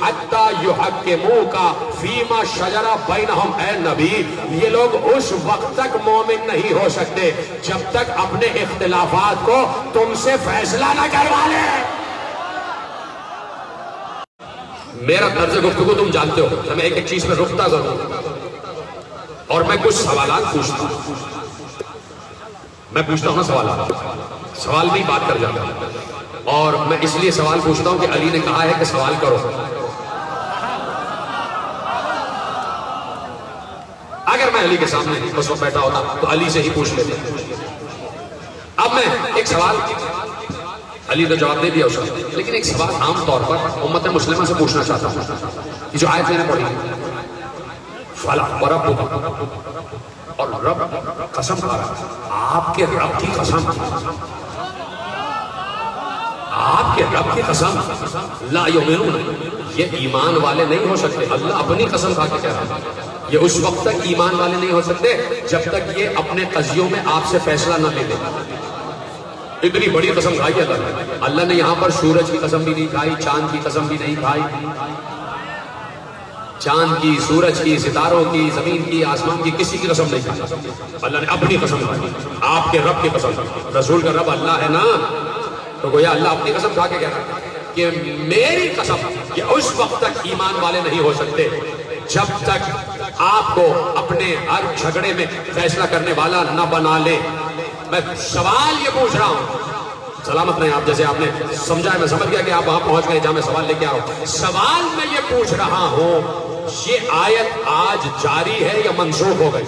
حتی یحکموک فیما شجر بینہم۔ اے نبی، یہ لوگ اس وقت تک مومن نہیں ہو سکتے جب تک اپنے اختلافات کو تم سے فیصلہ نہ کروا لیں۔ میرا طرز گفتگو تم جانتے ہو، میں ایک ایک چیز میں رکتا ضرور اور میں کچھ سوالات پوچھتا ہوں۔ میں پوچھتا ہوں سوالات، سوال نہیں بات کر جاتا، اور میں اس لیے سوال پوچھتا ہوں کہ علی نے کہا ہے کہ سوال کرو۔ اگر میں علی کے سامنے اس وقت بیٹھا ہوتا تو علی سے ہی پوچھ لیتا۔ اب میں ایک سوال، علی نے جواب دے دیا اس کا، لیکن ایک سوال عام طور پر امت مسلمہ سے پوچھنا چاہتا ہوں۔ یہ جو آیت میں نے پڑھی فلا وربک، اور رب قسم کھا رہا، آپ کے رب کی قسم، آپ کے رب کی قسم، لا یؤمنون، یہ ایمان والے نہیں ہو سکتے۔ اللہ اپنی قسم کھا کے کہہ رہا ہے یہ اس وقت تک ایمان والے نہیں ہو سکتے جب تک یہ اپنے قضیوں میں آپ سے فیصلہ نہ لے لیں۔ اتنی بڑی قسم کھائی اللہ نے۔ اللہ نے یہاں پر سورج کی قسم بھی نہیں کھائی، چاند کی قسم بھی نہیں کھائی، چاند کی، سورج کی، ستاروں کی، زمین کی، آسمان کی، کسی کی قسم نہیں کھائی۔ اللہ نے اپنی قسم کھائی، آپ کے رب کی قسم۔ رسول کا رب اللہ ہے نا، تو گویا اللہ اپنی قسم کھا کے کہہ رہا ہے کہ میری قسم، یہ اس وقت تک ایمان والے نہیں ہو سکتے جب تک آپ کو اپنے ہر جھگڑے میں فیصلہ کرنے والا نہ بنا لے۔ میں سوال یہ پوچھ رہا ہوں، سلامت نہیں آپ، جیسے آپ نے سمجھا ہے، میں سمجھ گیا کہ آپ وہاں پہنچ گئے جہاں میں سوال لے کے آ رہا ہوں۔ سوال میں یہ پوچھ رہا ہوں، یہ آیت آج جاری ہے یا منسوخ ہو گئی؟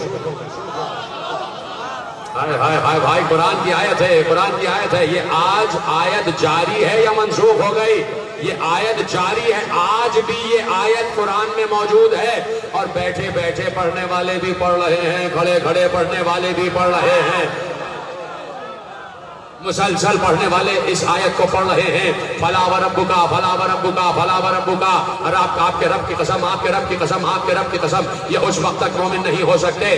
ہائے ہائے ہائے بھائی، قرآن کی آیت ہے، قرآن کی آیت ہے، یہ آج آیت جاری ہے یا منسوخ ہو گئی؟ یہ آیت جاری ہے، آج بھی یہ آیت قرآن میں موجود ہے، اور بیٹھے بیٹھے پڑھنے والے بھی پڑھ رہے ہیں، کھڑے کھڑے پڑھنے والے بھی پڑھ رہے ہیں، مسلسل پڑھنے والے اس آیت کو پڑھ رہے ہیں۔ فلا وربک، فلا وربک، فلا وربک، اور آپ کے رب کی قسم، آپ کے رب کی قسم، آپ کے رب کی قسم، یہ اس وقت تک مومن نہیں ہو سکتے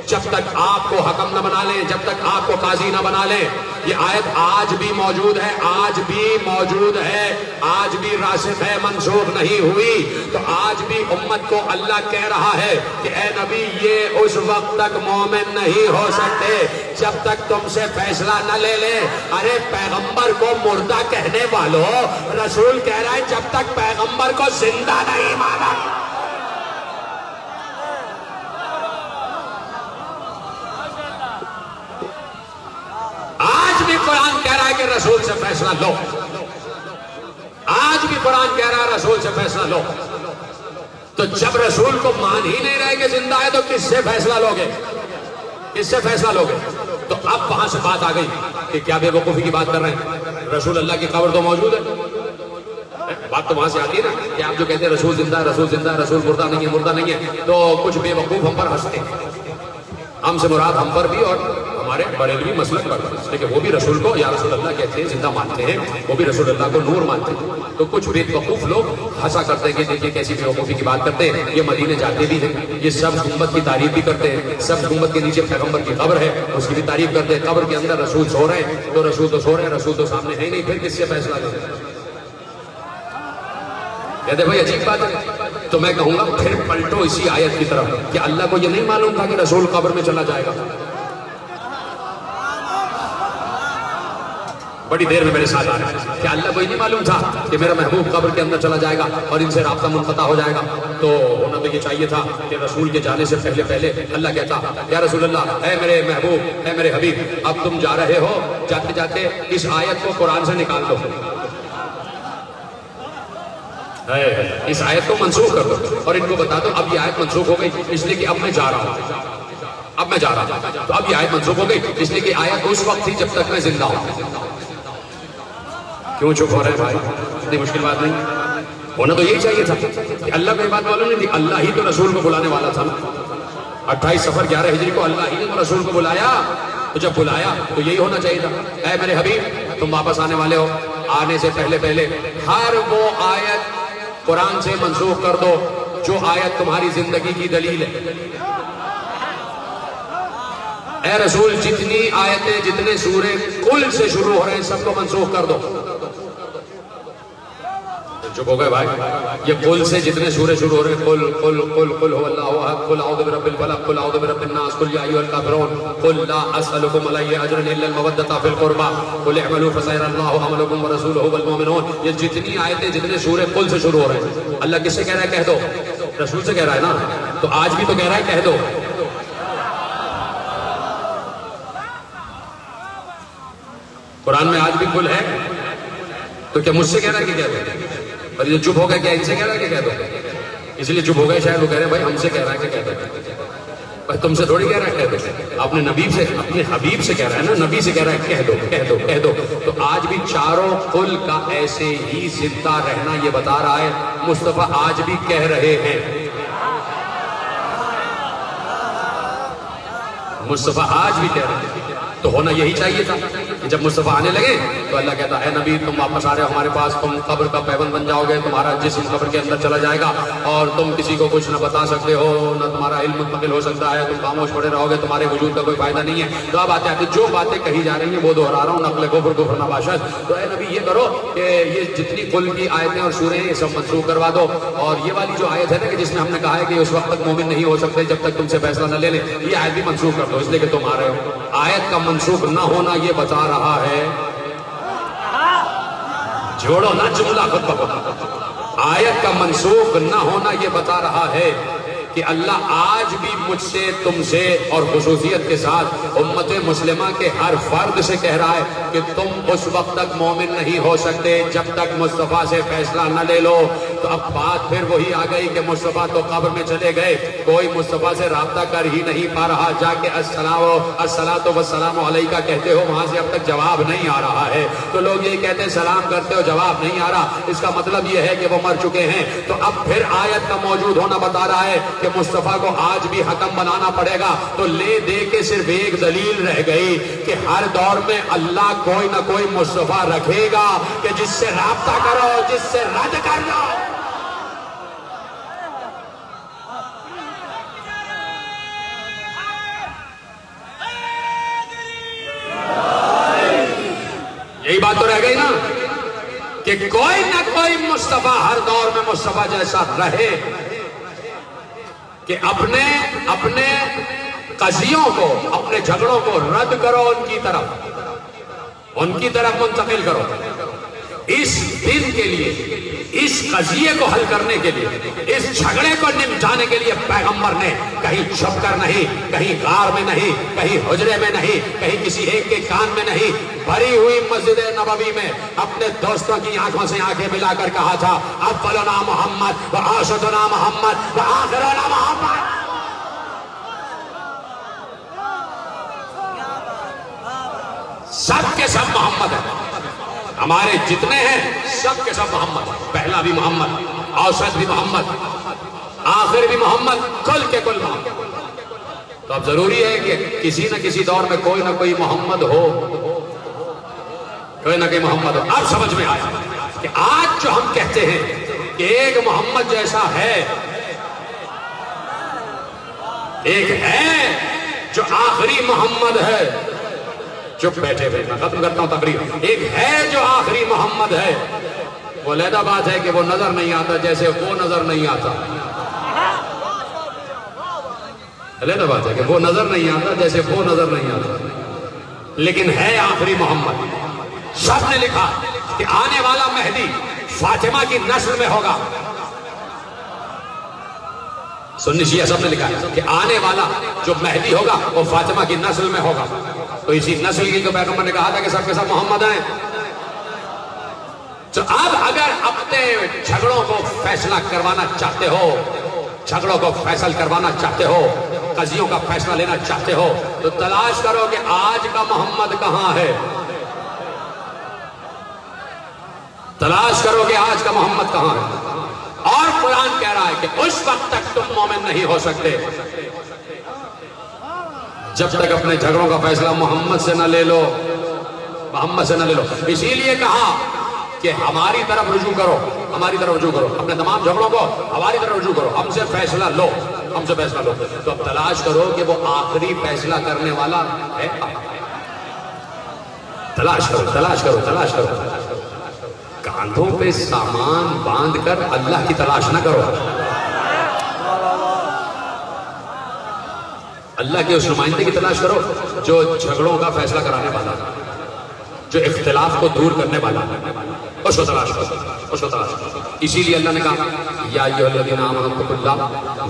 جب تک آپ کو حکم نہ بنا لیں، جب تک آپ کو قاضی نہ بنا لیں۔ یہ آیت آج بھی موجود ہے، آج بھی موجود ہے، آج بھی راسخ ہے، منسوخ نہیں ہوئی۔ تو آج بھی امت کو اللہ کہہ رہا ہے کہ اے نبی، یہ اس وقت تک مومن نہیں ہو سکتے جب تک تم سے فیصلہ نہ لے لیں۔ ارے پیغمبر کو مردہ کہنے والوں، رسول کہہ رہا ہے جب تک پیغمبر کو زندہ نہیں مانا۔ آج بھی قرآن کہہ رہا ہے کہ رسول سے فیصلہ لو، آج بھی قرآن کہہ رہا ہے رسول سے فیصلہ لو۔ تو جب رسول کو مان ہی نہیں رہے کہ زندہ ہے تو کس سے فیصلہ لوگے؟ کس سے فیصلہ لوگے؟ تو اب وہاں سے بات آ گئی کہ کیا بے وقوفی کی بات کر رہے ہیں؟ رسول اللہ کی قبر تو موجود ہے۔ بات تو وہاں سے آتی ہے نا کہ آپ جو کہتے ہیں رسول زندہ ہے، رسول زندہ ہے، رسول مردہ نہیں ہے، مردہ نہیں ہے، تو کچھ بے وقوف ہم پر ہنستے ہیں۔ ہم سے مراد ہم پر بھی اور ہمارے بریلوی مسلک پر، لیکن وہ بھی رسول کو یا رسول اللہ کہتے ہیں، زندہ مانتے ہیں، وہ بھی رسول اللہ کو نور مانتے ہیں۔ تو کچھ بے وقوف لوگ ہنسا کرتے ہیں کہ دیکھیے کیسی بے وقوفی کی بات کرتے ہیں، یہ مدینے جاتے بھی ہیں، یہ سب گنبد کی تعریف بھی کرتے ہیں، سب گنبد کے نیچے پیغمبر کی قبر ہے اس کی بھی تعریف کرتے ہیں، قبر کے اندر رسول سو رہے ہیں، تو رسول تو سو رہے ہیں، رسول تو سامنے ہے ہی نہیں، پھر کس سے فیصلہ لیں؟ کہتے بھائی عجیب بات ہے۔ تو میں کہوں گا پھر پلٹو اسی آیت کی طرف کہ اللہ کو یہ نہیں معلوم تھا کہ رسول قبر میں چلا جائے گا؟ بڑی دیر میں میرے ساتھ آ رہا ہے کہ اللہ کو یہ نہیں معلوم تھا کہ میرا محبوب قبر کے اندر چلا جائے گا اور ان سے رابطہ منقطع ہو جائے گا؟ تو ہونا تو یہ چاہیے تھا کہ رسول کے جانے سے پہلے اللہ کہتا یا رسول اللہ، اے میرے محبوب، اے میرے حبیب، اب تم جا رہے ہو، جاتے جاتے اس آیت کو قرآن سے نکال دو، اس آیت کو منسوخ کر دو، اور ان کو بتا دو اب یہ آیت منسوخ ہو گئی اس لیے کہ اب میں جا رہا ہوں، اب میں جا رہا ہوں، تو اب یہ آیت منسوخ ہو گئی اس لیے کہ آیت اس وقت تھی جب تک میں زندہ ہوں۔ کیوں چپ ہو رہے بھائی؟ اتنی مشکل بات نہیں ہونا تو یہی چاہیے تھا کہ اللہ کو یہ بات معلوم نہیں تھی، اللہ ہی تو رسول کو بلانے والا تھا نا۔ 28 صفر 11 ہجری کو اللہ ہی نے تو رسول کو بلایا، تو جب بلایا تو یہی ہونا چاہیے تھا، اے میرے حبیب تم واپس آنے والے ہو، آنے سے پہلے ہر وہ آیت قرآن سے منسوخ کر دو جو آیت تمہاری زندگی کی دلیل ہے۔ اے رسول جتنی آیتیں جتنے سورے کل سے شروع ہو رہے ہیں سب کو منسوخ کر دو. چپ ہو گئے بھائی. یہ کل سے جتنے سورے شروع ہو رہے ہیں قل قل قل قل هو اللہ احد قل اعوذ برب الفلق قل اعوذ برب الناس قل یا ایھا الکافرون قل لا اسألکم علیہ اجرا الا المودۃ فی القربى قل اعملوا فسيرى الله عملکم ورسولہ والمؤمنون. یہ جتنی آیتیں جتنے سورے کل سے شروع ہو رہے ہیں اللہ کس سے کہہ رہا ہے؟ کہہ دو. رسول سے کہہ رہا ہے نا. تو آج بھی تو کہہ رہا ہے کہہ دو. قرآن میں آج بھی کل ہے تو کیا مجھ سے کہہ رہا ہے کہ کہہ دو؟ اور یہ چپ ہو گئے کیا ان سے کہہ رہا ہے کہ کہہ دو؟ اس لیے چپ ہو گئے شاید وہ کہہ رہے ہیں بھائی ہم سے کہہ رہا ہے کہ کہہ دو. بھائی تم سے تھوڑی کہہ رہا ہے کہہ دو. آپ نے نبی سے اپنے حبیب سے کہہ رہا ہے نا. نبی سے کہہ رہا ہے کہہ دو کہہ دو کہہ دو. تو آج بھی چاروں کل کا ایسے ہی زندہ رہنا یہ بتا رہا ہے مصطفیٰ آج بھی کہہ رہے ہیں. مصطفیٰ آج بھی کہہ رہے ہیں. تو ہونا یہی چاہیے تھا کہ جب مصطفیٰ آنے لگے تو اللہ کہتا ہے نبی تم واپس آ رہے ہو ہمارے پاس, تم قبر کا پیبند بن جاؤ گے, تمہارا جسم قبر کے اندر چلا جائے گا اور تم کسی کو کچھ نہ بتا سکتے ہو, نہ تمہارا علم منتقل ہو سکتا ہے, تم خاموش پڑے رہو گے, تمہارے وجود کا کوئی فائدہ نہیں ہے. تو اب آتے آتے جو باتیں کہی جا رہی ہیں وہ دہرا رہا ہوں, نقل کفر کفر نباشد. تو اے نبی یہ کرو کہ یہ جتنی کل کی آیتیں اور سوریں ہیں یہ سب منسوخ کروا دو. اور یہ والی جو آیت ہے نا کہ جس میں ہم نے کہا ہے کہ اس وقت تک مومن نہیں ہو سکتے جب تک تم سے فیصلہ نہ لے لیں, یہ آیت بھی منسوخ کر دو اس لیے کہ تم آ رہے ہو. آیت کا منسوخ نہ ہونا یہ بتا رہا ہے, جوڑو نا جملہ خود بخود, آیت کا منسوخ نہ ہونا یہ بتا رہا ہے کہ اللہ آج بھی مجھ سے تم سے اور خصوصیت کے ساتھ امت مسلمہ کے ہر فرد سے کہہ رہا ہے کہ تم اس وقت تک مومن نہیں ہو سکتے جب تک مصطفیٰ سے فیصلہ نہ لے لو. تو اب بات پھر وہی آ گئی کہ مصطفیٰ تو قبر میں چلے گئے, کوئی مصطفیٰ سے رابطہ کر ہی نہیں پا رہا. جا کے الصلاۃ والسلام علیکہ کہتے ہو, وہاں سے اب تک جواب نہیں آ رہا ہے. تو لوگ یہ کہتے ہیں سلام کرتے ہو جواب نہیں آ رہا, اس کا مطلب یہ ہے کہ وہ مر چکے ہیں. تو اب پھر آیت کا موجود ہونا بتا رہا ہے کہ مصطفیٰ کو آج بھی حکم بنانا پڑے گا. تو لے دے کے صرف ایک دلیل رہ گئی کہ ہر دور میں اللہ کوئی نہ کوئی مصطفیٰ رکھے گا کہ جس سے رابطہ کرو, جس سے رد کر لو. یہی بات تو رہ گئی نا کہ کوئی نہ کوئی مصطفیٰ ہر دور میں مصطفیٰ جیسا رہے کہ اپنے قضیوں کو, اپنے جھگڑوں کو رد کرو, ان کی طرف منتقل کرو. اس دن کے لیے, اس قضیے کو حل کرنے کے لیے, اس جھگڑے کو نمٹانے کے لیے پیغمبر نے کہیں چھپ کر نہیں, کہیں غار میں نہیں, کہیں حجرے میں نہیں, کہیں کسی ایک کے کان میں نہیں, بھری ہوئی مسجد نبوی میں اپنے دوستوں کی آنکھوں سے آنکھیں ملا کر کہا تھا اولنا محمد وآخرنا محمد وآخرنا محمد. سب کے سب محمد ہیں, ہمارے جتنے ہیں سب کے سب محمد. پہلا بھی محمد, اوسط بھی محمد, آخر بھی محمد, کل کے کل محمد. تو اب ضروری ہے کہ کسی نہ کسی دور میں کوئی نہ کوئی محمد ہو, کوئی نہ کوئی محمد ہو. اب سمجھ میں آیا کہ آج جو ہم کہتے ہیں کہ ایک محمد جیسا ہے, ایک ہے جو آخری محمد ہے. چپ بیٹھے ہوئے, میں ختم کرتا ہوں تقریر. ایک ہے جو آخری محمد ہے, وہ علیحدہ بات ہے کہ وہ نظر نہیں آتا جیسے وہ نظر نہیں آتا. علیحدہ بات ہے کہ وہ نظر نہیں آتا جیسے وہ نظر نہیں آتا, لیکن ہے آخری محمد. سب نے لکھا کہ آنے والا مہدی فاطمہ کی نسل میں ہوگا. سنی شیعہ سب نے لکھا کہ آنے والا جو مہدی ہوگا وہ فاطمہ کی نسل میں ہوگا. تو اسی نسل کی تو پیغمبر نے کہا تھا کہ سب کے سب محمد ہیں. تو اب اگر اپنے جھگڑوں کو فیصلہ کروانا چاہتے ہو, جھگڑوں کو فیصل کروانا چاہتے ہو, قضیوں کا فیصلہ لینا چاہتے ہو, تو تلاش کرو کہ آج کا محمد کہاں ہے. تلاش کرو کہ آج کا محمد کہاں ہے. اور قرآن کہہ رہا ہے کہ اس وقت تک تم مومن نہیں ہو سکتے جب تک اپنے جھگڑوں کا فیصلہ محمد سے نہ لے لو, محمد سے نہ لے لو. اسی لیے کہا کہ ہماری طرف رجوع کرو, ہماری طرف رجوع کرو، اپنے تمام جھگڑوں کو ہماری طرف رجوع کرو، ہم سے فیصلہ لو، ہم سے فیصلہ لو۔ تو اب تلاش کرو کہ وہ آخری فیصلہ کرنے والا ہے۔ تلاش کرو، تلاش کرو، تلاش کرو۔ کاندھوں پہ سامان باندھ کر اللہ کی تلاش نہ کرو، اللہ کے اس نمائندے کی تلاش کرو جو جھگڑوں کا فیصلہ کرانے والا ہے، جو اختلاف کو دور کرنے والا ہے، اس کو تلاش کرو، اس کو تلاش کرو۔ اسی لیے اللہ نے کہا یا ایھا الذین آمنوا اتقوا اللہ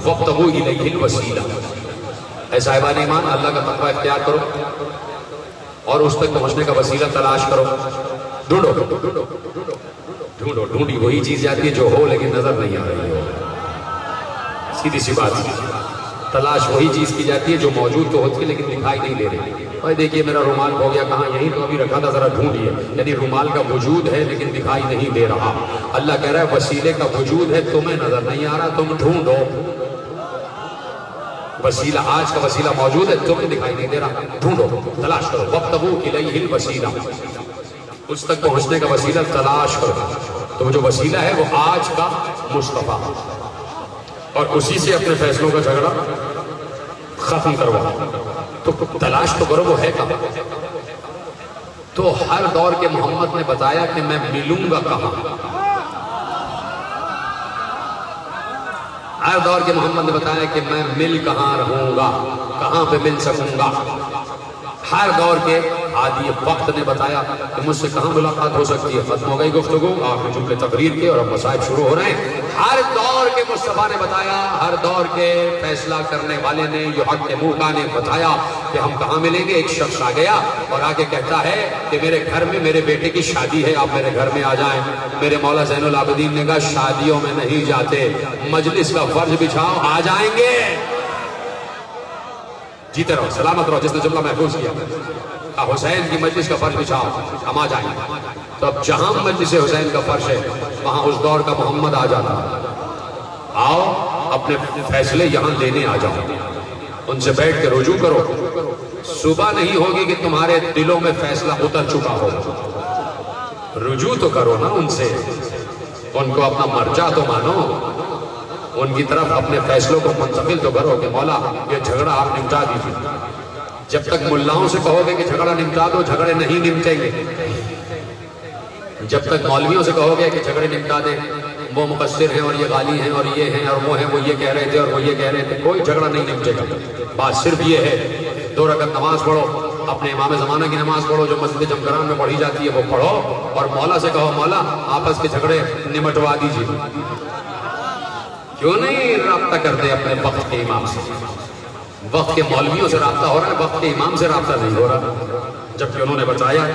وابتغوا الیہ الوسیلہ، اے صاحبان ایمان اللہ کا تقوی اختیار کرو اور اس تک پہنچنے کا وسیلہ تلاش کرو، ڈھونڈو ڈھونڈو ڈھونڈو۔ ڈھونڈی وہی چیز جاتی ہے جو ہو لیکن نظر نہیں آ رہی ہو، سیدھی سی بات۔ تلاش وہی چیز کی جاتی ہے جو موجود تو ہوتی ہے لیکن دکھائی نہیں دے رہی۔ بھائی دیکھیے میرا رومال ہو گیا، کہاں؟ یہیں تو ابھی رکھا تھا، ذرا ڈھونڈیے۔ یعنی رومال کا وجود ہے لیکن دکھائی نہیں دے رہا۔ اللہ کہہ رہا ہے وسیلے کا وجود ہے، تمہیں نظر نہیں آ رہا، تم ڈھونڈو۔ وسیلہ، آج کا وسیلہ موجود ہے، تمہیں دکھائی نہیں دے رہا، ڈھونڈو، تلاش کرو۔ وابتغوا الیہ الوسیلہ، اس تک پہنچنے کا وسیلہ تلاش کرو۔ تو وہ جو وسیلہ ہے وہ آج کا مصطفیٰ، اور اسی سے اپنے فیصلوں کا جھگڑا ختم کروا۔ تو تلاش تو کرو وہ ہے کہاں؟ تو ہر دور کے محمد نے بتایا کہ میں ملوں گا کہاں۔ ہر دور کے محمد نے بتایا کہ میں مل کہاں رہوں گا، کہاں پہ مل سکوں گا۔ ہر دور کے عادی وقت نے بتایا کہ مجھ سے کہاں ملاقات ہو سکتی ہے۔ ختم ہو گئی گفتگو، آخری جملے تقریر کے اور اب مصائب شروع ہو رہے ہیں۔ ہر دور کے مصطفیٰ نے بتایا، ہر دور کے فیصلہ کرنے والے نے، یحکموک نے بتایا کہ ہم کہاں ملیں گے۔ ایک شخص آ گیا اور آ کے کہتا ہے کہ میرے گھر میں میرے بیٹے کی شادی ہے، آپ میرے گھر میں آ جائیں۔ میرے مولا زین العابدین نے کہا شادیوں میں نہیں جاتے، مجلس کا فرض بچھاؤ، آ جائیں گے۔ جیتے رہو، سلامت رہو، جس نے جملہ محفوظ کیا۔ حسین کی مجلس کا فرش بچھاؤ، ہم آ جائیں گے۔ تو اب جہاں مجلس حسین کا فرش ہے وہاں اس دور کا محمد آ جاتا، آؤ اپنے فیصلے یہاں لینے آ جاؤ، ان سے بیٹھ کے رجوع کرو۔ صبح نہیں ہوگی کہ تمہارے دلوں میں فیصلہ اتر چکا ہو، رجوع تو کرو نا ان سے، ان کو اپنا مرجع تو مانو، ان کی طرف اپنے فیصلوں کو منتقل تو کرو کہ مولا یہ جھگڑا آپ نمٹا دیجیے۔ جب تک ملاؤں سے کہو گے کہ جھگڑا نمٹا دو، جھگڑے نہیں نمٹیں گے۔ جب تک مولویوں سے کہو گے کہ جھگڑے نمٹا دیں، وہ مقصر ہیں اور یہ غالی ہیں اور یہ ہیں اور وہ ہیں، وہ یہ کہہ رہے تھے اور وہ یہ کہہ رہے تھے، کوئی جھگڑا نہیں نمٹے گا۔ بات صرف یہ ہے 2 رکعت نماز پڑھو، اپنے امام زمانہ کی نماز پڑھو جو مسجد جمکران میں پڑھی جاتی ہے وہ پڑھو، اور مولا سے کہو مولا آپس کے جھگڑے نمٹوا دیجیے۔ کیوں نہیں رابطہ کرتے اپنے وقت کے امام سے؟ وقت کے مولویوں سے رابطہ ہو رہا ہے، وقت کے امام سے رابطہ نہیں ہو رہا، جبکہ انہوں نے بتایا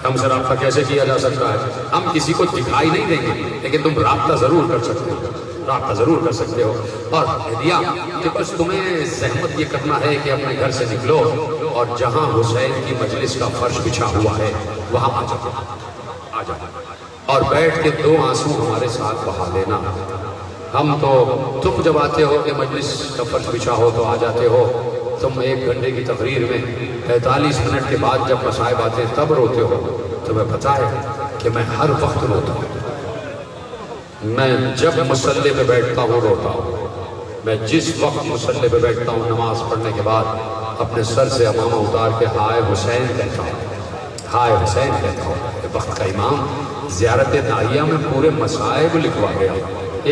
ہم سے رابطہ کیسے کیا جا سکتا ہے۔ ہم کسی کو دکھائی نہیں دیں گے لیکن تم رابطہ ضرور کر سکتے ہو، رابطہ ضرور کر سکتے ہو۔ اور ہدیہ کہ بس تمہیں زحمت یہ کرنا ہے کہ اپنے گھر سے نکلو اور جہاں حسین کی مجلس کا فرش بچھا ہوا ہے وہاں آ جاؤ، آ جاؤ اور بیٹھ کے 2 آنسو ہمارے ساتھ بہا لینا۔ ہم تو تم جب آتے ہو کہ مجلس کا فرش بچھا ہو تو آ جاتے ہو، تم 1 گھنٹے کی تقریر میں 45 منٹ کے بعد جب مصائب آتے ہیں تب روتے ہو۔ تمہیں پتہ ہے کہ میں ہر وقت روتا ہوں، میں جب مصلی پہ بیٹھتا ہوں روتا ہوں، میں جس وقت مصلی پہ بیٹھتا ہوں نماز پڑھنے کے بعد اپنے سر سے امامہ اتار کے ہائے حسین کہتا ہوں، ہائے حسین کہتا ہوں۔ وقت کا امام زیارت نائیہ میں پورے مصائب لکھوا گیا،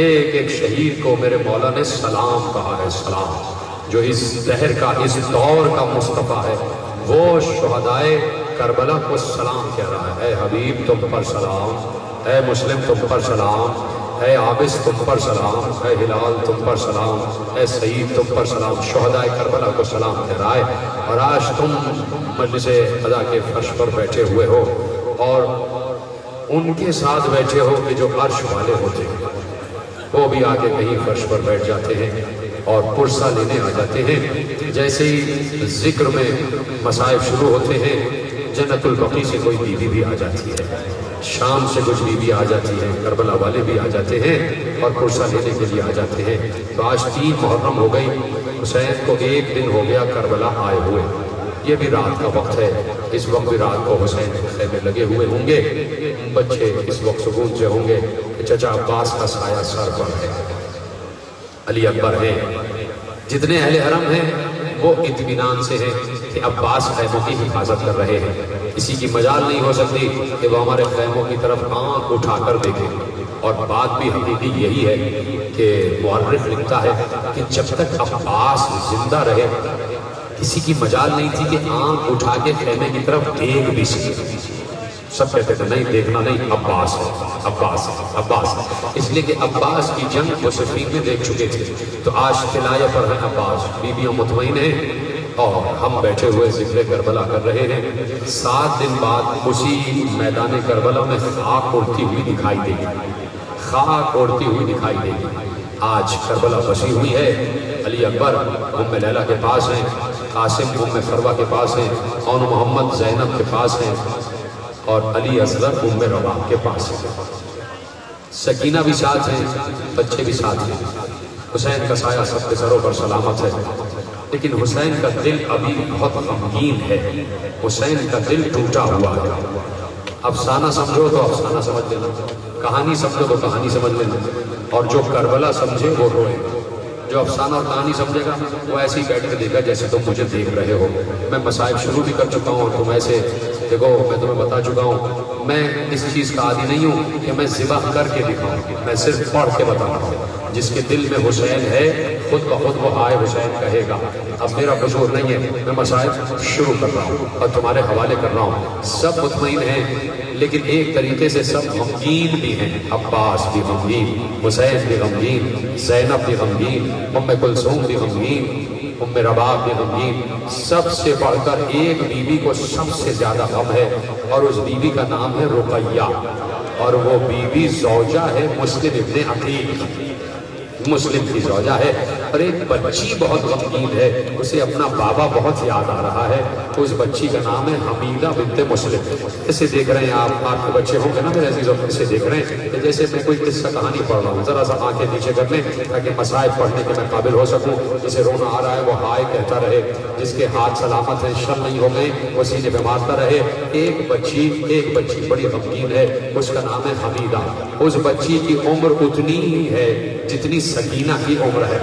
ایک ایک شہید کو میرے مولا نے سلام کہا ہے، سلام۔ جو اس دہر کا، اس دور کا مصطفیٰ ہے وہ شہدائے کربلا کو سلام کہہ رہا ہے۔ اے حبیب تم پر سلام، اے مسلم تم پر سلام، اے عابس تم پر سلام، اے ہلال تم پر سلام، اے سعید تم پر سلام۔ شہدائے کربلا کو سلام کہہ رہا ہے، اور آج تم مجلس قضا کے فرش پر بیٹھے ہوئے ہو اور ان کے ساتھ بیٹھے ہو کہ جو عرش والے ہوتے ہیں، وہ بھی آگے کہیں فرش پر بیٹھ جاتے ہیں اور پرسہ لینے آ جاتے ہیں۔ جیسے ہی ذکر میں مصائب شروع ہوتے ہیں، جنت البقیع سے کوئی بی بی بھی آ جاتی ہے، شام سے کچھ بی بی آ جاتی ہے، کربلا والے بھی آ جاتے ہیں اور پرسہ لینے کے لیے آ جاتے ہیں۔ تو آج 3 محرم ہو گئی، حسین کو 1 دن ہو گیا کربلا آئے ہوئے، یہ بھی رات کا وقت ہے۔ اس وقت بھی رات کو حسین کے خیمے لگے ہوئے ہوں گے، بچے اس وقت سکون سے ہوں گے کہ چچا عباس کا سایہ سر پر ہے، علی اکبر ہے۔ جتنے اہل حرم ہیں وہ اطمینان سے ہیں کہ عباس خیموں کی حفاظت کر رہے ہیں، کسی کی مجال نہیں ہو سکتی کہ وہ ہمارے خیموں کی طرف آنکھ اٹھا کر دیکھیں۔ اور بات بھی حقیقی یہی ہے کہ مورخ لکھتا ہے کہ جب تک عباس زندہ رہے کسی کی مجال نہیں تھی کہ آنکھ اٹھا کے خیمے کی طرف دیکھ بھی سکے۔ سب کہتے تھے نہیں دیکھنا نہیں، عباس ہے، عباس ہے، عباس ہے، اس لیے کہ عباس کی جنگ وہ صفین میں دیکھ چکے تھے۔ تو آج طلایہ پر ہیں عباس، بیویاں مطمئن ہیں اور ہم بیٹھے ہوئے ذکر کربلا کر رہے ہیں۔ 7 دن بعد اسی میدان کربلا میں خاک اڑتی ہوئی دکھائی دے گی، خاک اڑتی ہوئی دکھائی دے گی۔ آج کربلا بسی ہوئی ہے، علی اکبر ام لیلہ کے پاس ہیں، قاسم ام فروہ کے پاس ہیں، اون محمد زینب کے پاس ہیں، اور علی اصغر ام رواح کے پاس ہیں۔ سکینہ بھی ساتھ ہیں، بچے بھی ساتھ ہیں۔ حسین کا سایہ سب کے سروں پر سلامت ہے، لیکن حسین کا دل ابھی بہت غمگین ہے، حسین کا دل ٹوٹا ہوا ہے۔ افسانہ سمجھو تو افسانہ سمجھ لینا، کہانی سمجھو تو کہانی سمجھ لینا، اور جو کربلا سمجھے وہ روئے۔ جو افسانہ اور کہانی سمجھے گا وہ ایسے ہی بیٹھ کے دیکھا جیسے تم مجھے دیکھ رہے ہو۔ میں مصائب شروع بھی کر چکا ہوں اور تم ایسے دیکھو، میں تمہیں بتا چکا ہوں، میں اس چیز کا عادی نہیں ہوں کہ میں ذبح کر کے دکھاؤں، میں صرف پڑھ کے بتانا ہوں۔ جس کے دل میں حسین ہے خود بخود وہ آئے حسین کہے گا۔ اب میرا قصور نہیں ہے، میں مصائب شروع کر رہا ہوں اور تمہارے حوالے کر رہا ہوں۔ سب مطمئن ہیں لیکن ایک طریقے سے سب غمگین بھی ہیں۔ عباس بھی غمگین، حسین بھی غمگین، زینب بھی غمگین، ام کلثوم بھی غمگین، ام رواح بھی غمگین۔ سب سے بڑھ کر ایک بیوی کو سب سے زیادہ غم ہے اور اس بیوی کا نام ہے رقیہ، اور وہ بیوی زوجہ ہے مسلم ابن عقیل، مسلم کی زوجہ ہے۔ اور ایک بچی بہت غمگین ہے، اسے اپنا بابا بہت یاد آ رہا ہے، اس بچی کا نام ہے حمیدہ بنت مسلم۔ اسے دیکھ رہے ہیں آپ کے بچے ہوں گے نا میرے عزیزوں، اسے دیکھ رہے ہیں کہ جیسے میں کوئی قصہ کہانی پڑھ رہا ہوں، ذرا سا آنکھیں نیچے کر لیں تاکہ مصائب پڑھنے کے میں قابل ہو سکوں۔ جسے رونا آ رہا ہے وہ ہائے کہتا رہے، جس کے ہاتھ سلامت ہیں شر نہیں ہو گئے وہ سینے پہ مارتا رہے۔ ایک بچی بڑی غمگین ہے، اس کا نام ہے حمیدہ۔ اس بچی کی عمر اتنی ہی ہے جتنی سکینہ کی عمر ہے،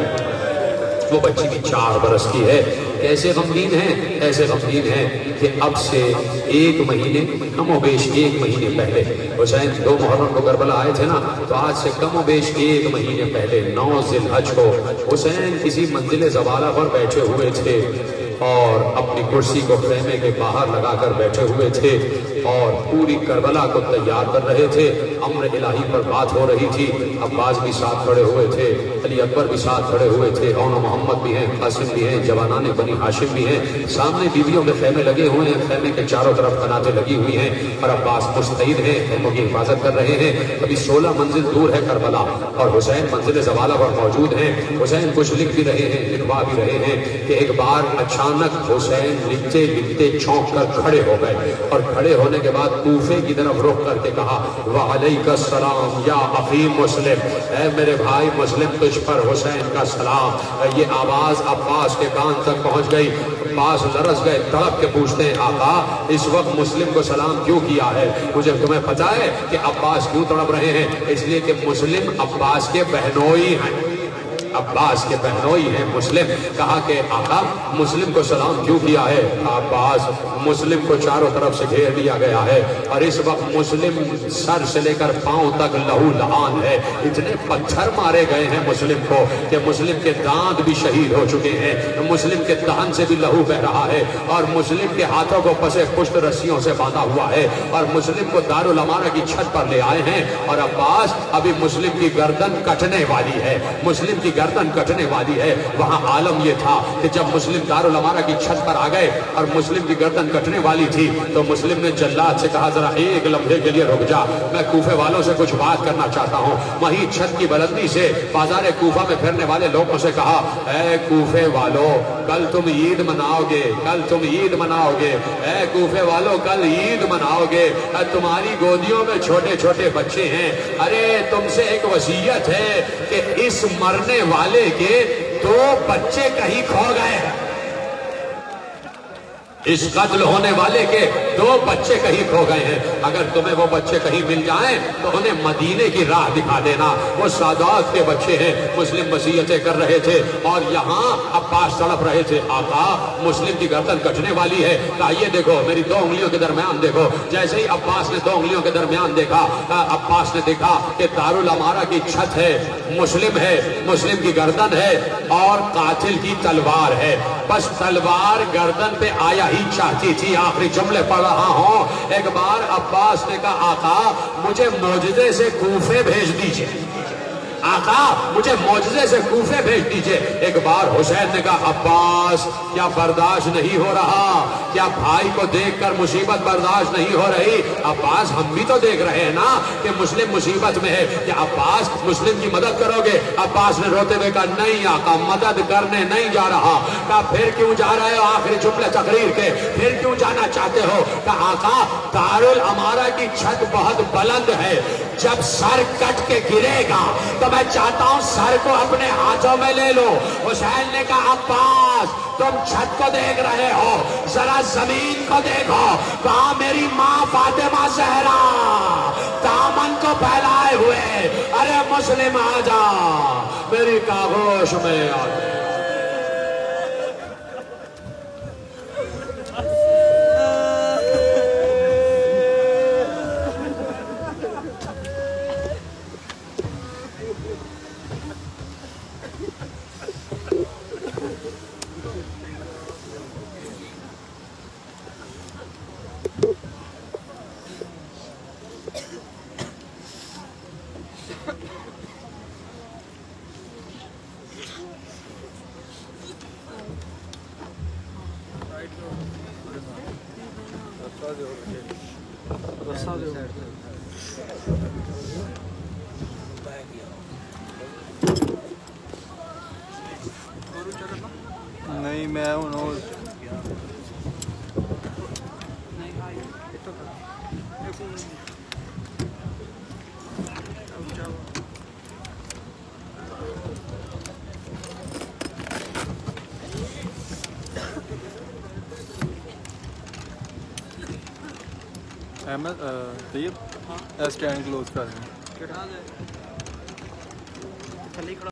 وہ بچی بھی 4 برس کی ہے۔ ایسے غمگین ہیں، ایسے غمگین ہیں کہ اب سے 1 مہینے کم و بیش 1 مہینے پہلے حسین 2 محرم کو کربلا آئے تھے نا، تو آج سے کم و بیش 1 مہینے پہلے 9 ذی الحج کو حسین کسی منزل زوالہ پر بیٹھے ہوئے تھے اور اپنی کرسی کو خیمے کے باہر لگا کر بیٹھے ہوئے تھے اور پوری کربلا کو تیار کر رہے تھے۔ امر الہی پر بات ہو رہی تھی، عباس بھی ساتھ کھڑے ہوئے تھے، علی اکبر بھی ساتھ کھڑے ہوئے تھے، اون محمد بھی ہیں، قاسم بھی ہیں، جوانان بنی ہاشم بھی ہیں۔ سامنے بیویوں کے خیمے لگے ہوئے ہیں، خیمے کے چاروں طرف قناتیں لگی ہوئی ہیں اور عباس مستعد ہیں، خیموں کی حفاظت کر رہے ہیں۔ ابھی 16 منزل دور ہے کربلا اور حسین منزل زوالہ پر موجود ہیں۔ حسین کچھ لکھ بھی رہے ہیں، لکھوا بھی رہے ہیں کہ ایک بار اچانک حسین لکھتے لکھتے چونک کر کھڑے ہو گئے اور کھڑے ہونے کے بعد کوفے کی طرف رخ کر کے کہا وعلیک السلام یا اخی مسلم، اے میرے بھائی مسلم تجھ پر حسین کا سلام۔ یہ آواز عباس کے کان تک پہنچ گئی، عباس لرز گئے، تڑپ کے پوچھتے ہیں آقا اس وقت مسلم کو سلام کیوں کیا ہے؟ مجھے تمہیں پتا ہے کہ عباس کیوں تڑپ رہے ہیں؟ اس لیے کہ مسلم عباس کے بہنوئی ہیں، عباس کے بہنوئی ہیں مسلم۔ کہا کہ آقا مسلم کو سلام کیوں کیا ہے؟ عباس مسلم کو چاروں طرف سے گھیر لیا گیا ہے اور اس وقت مسلم سر سے لے کر پاؤں تک لہو لہان ہے، اتنے پتھر مارے گئے ہیں مسلم کو کہ مسلم کے دانت بھی شہید ہو چکے ہیں، مسلم کے دہن سے بھی لہو بہ رہا ہے اور مسلم کے ہاتھوں کو پسے پشت رسیوں سے باندھا ہوا ہے اور مسلم کو دارالامانہ کی چھت پر لے آئے ہیں اور عباس ابھی مسلم کی گردن کٹنے والی ہے، مسلم کی گردن کٹنے والی ہے۔ وہاں عالم یہ تھا کہ جب مسلم دارالامانہ کی چھت پر آ گئے اور مسلم کی گردن کٹنے والی تھی تو مسلم نے جلاد سے کہا ذرا ایک لمحے کے لیے رک جا، میں کوفے والوں سے کچھ بات کرنا چاہتا ہوں۔ وہیں چھت کی بلندی سے بازار کوفہ میں پھرنے والے لوگوں سے کہا اے کوفے والوں کل تم عید مناؤ گے، کل تم عید مناؤ گے، اے کوفے والوں کل عید مناؤ گے، تمہاری گودیوں میں چھوٹے چھوٹے بچے ہیں، ارے تم سے ایک وصیت ہے کہ اس مرنے والے کے 2 بچے کہیں کھو گئے ہیں۔ اس قتل ہونے والے کے 2 بچے کہیں کھو گئے ہیں. اگر تمہیں وہ بچے کہیں مل جائیں تو انہیں مدینے کی راہ دکھا دینا. وہ سادات کے بچے ہیں. مسلم وصیتیں کر رہے تھے اور یہاں عباس تڑپ رہے تھے. آقا مسلم کی گردن کٹنے والی ہے. کہا یہ دیکھو میری 2 انگلیوں کے درمیان دیکھو. جیسے ہی عباس نے 2 انگلیوں کے درمیان دیکھا, عباس نے دیکھا کہ دارالامارہ کی چھت ہے, مسلم ہے, مسلم کی گردن ہے اور قاتل کی تلوار ہے. بس تلوار گردن پہ آیا ہی چاہتی تھی. آخری جملے پڑھ رہا ہوں. ایک بار عباس نے کہا آقا مجھے معجزے سے کوفے بھیج دیجئے. آقا مجھے معجزے سے کوفے بھیج دیجئے. ایک بار حسین نے کہا عباس کیا برداشت نہیں ہو رہا؟ کیا بھائی کو دیکھ کر مصیبت برداشت نہیں ہو رہی؟ عباس ہم بھی تو دیکھ رہے ہیں نا کہ مسلم مصیبت میں ہے. کہ عباس مسلم کی مدد کرو گے؟ عباس نے روتے ہوئے کہا نہیں آقا مدد کرنے نہیں جا رہا. کہا پھر کیوں جا رہے ہو؟ آخری جملے تقریر کے پھر کیوں جانا چاہتے ہو؟ کہا آقا دارالامارہ کی چھت بہت بلند ہے, جب سر کٹ کے گرے گا تو میں چاہتا ہوں سر کو اپنے ہاتھوں میں لے لو. حسین نے کہا عباس تم چھت کو دیکھ رہے ہو, ذرا زمین کو دیکھو. کہا میری ماں فاطمہ زہرا دامن کو پھیلائے ہوئے, ارے مسلم آجا میری کاغوش میں آجا. نہیں میں ہوں احمد طیب اسٹینڈ کلوز کر دیں.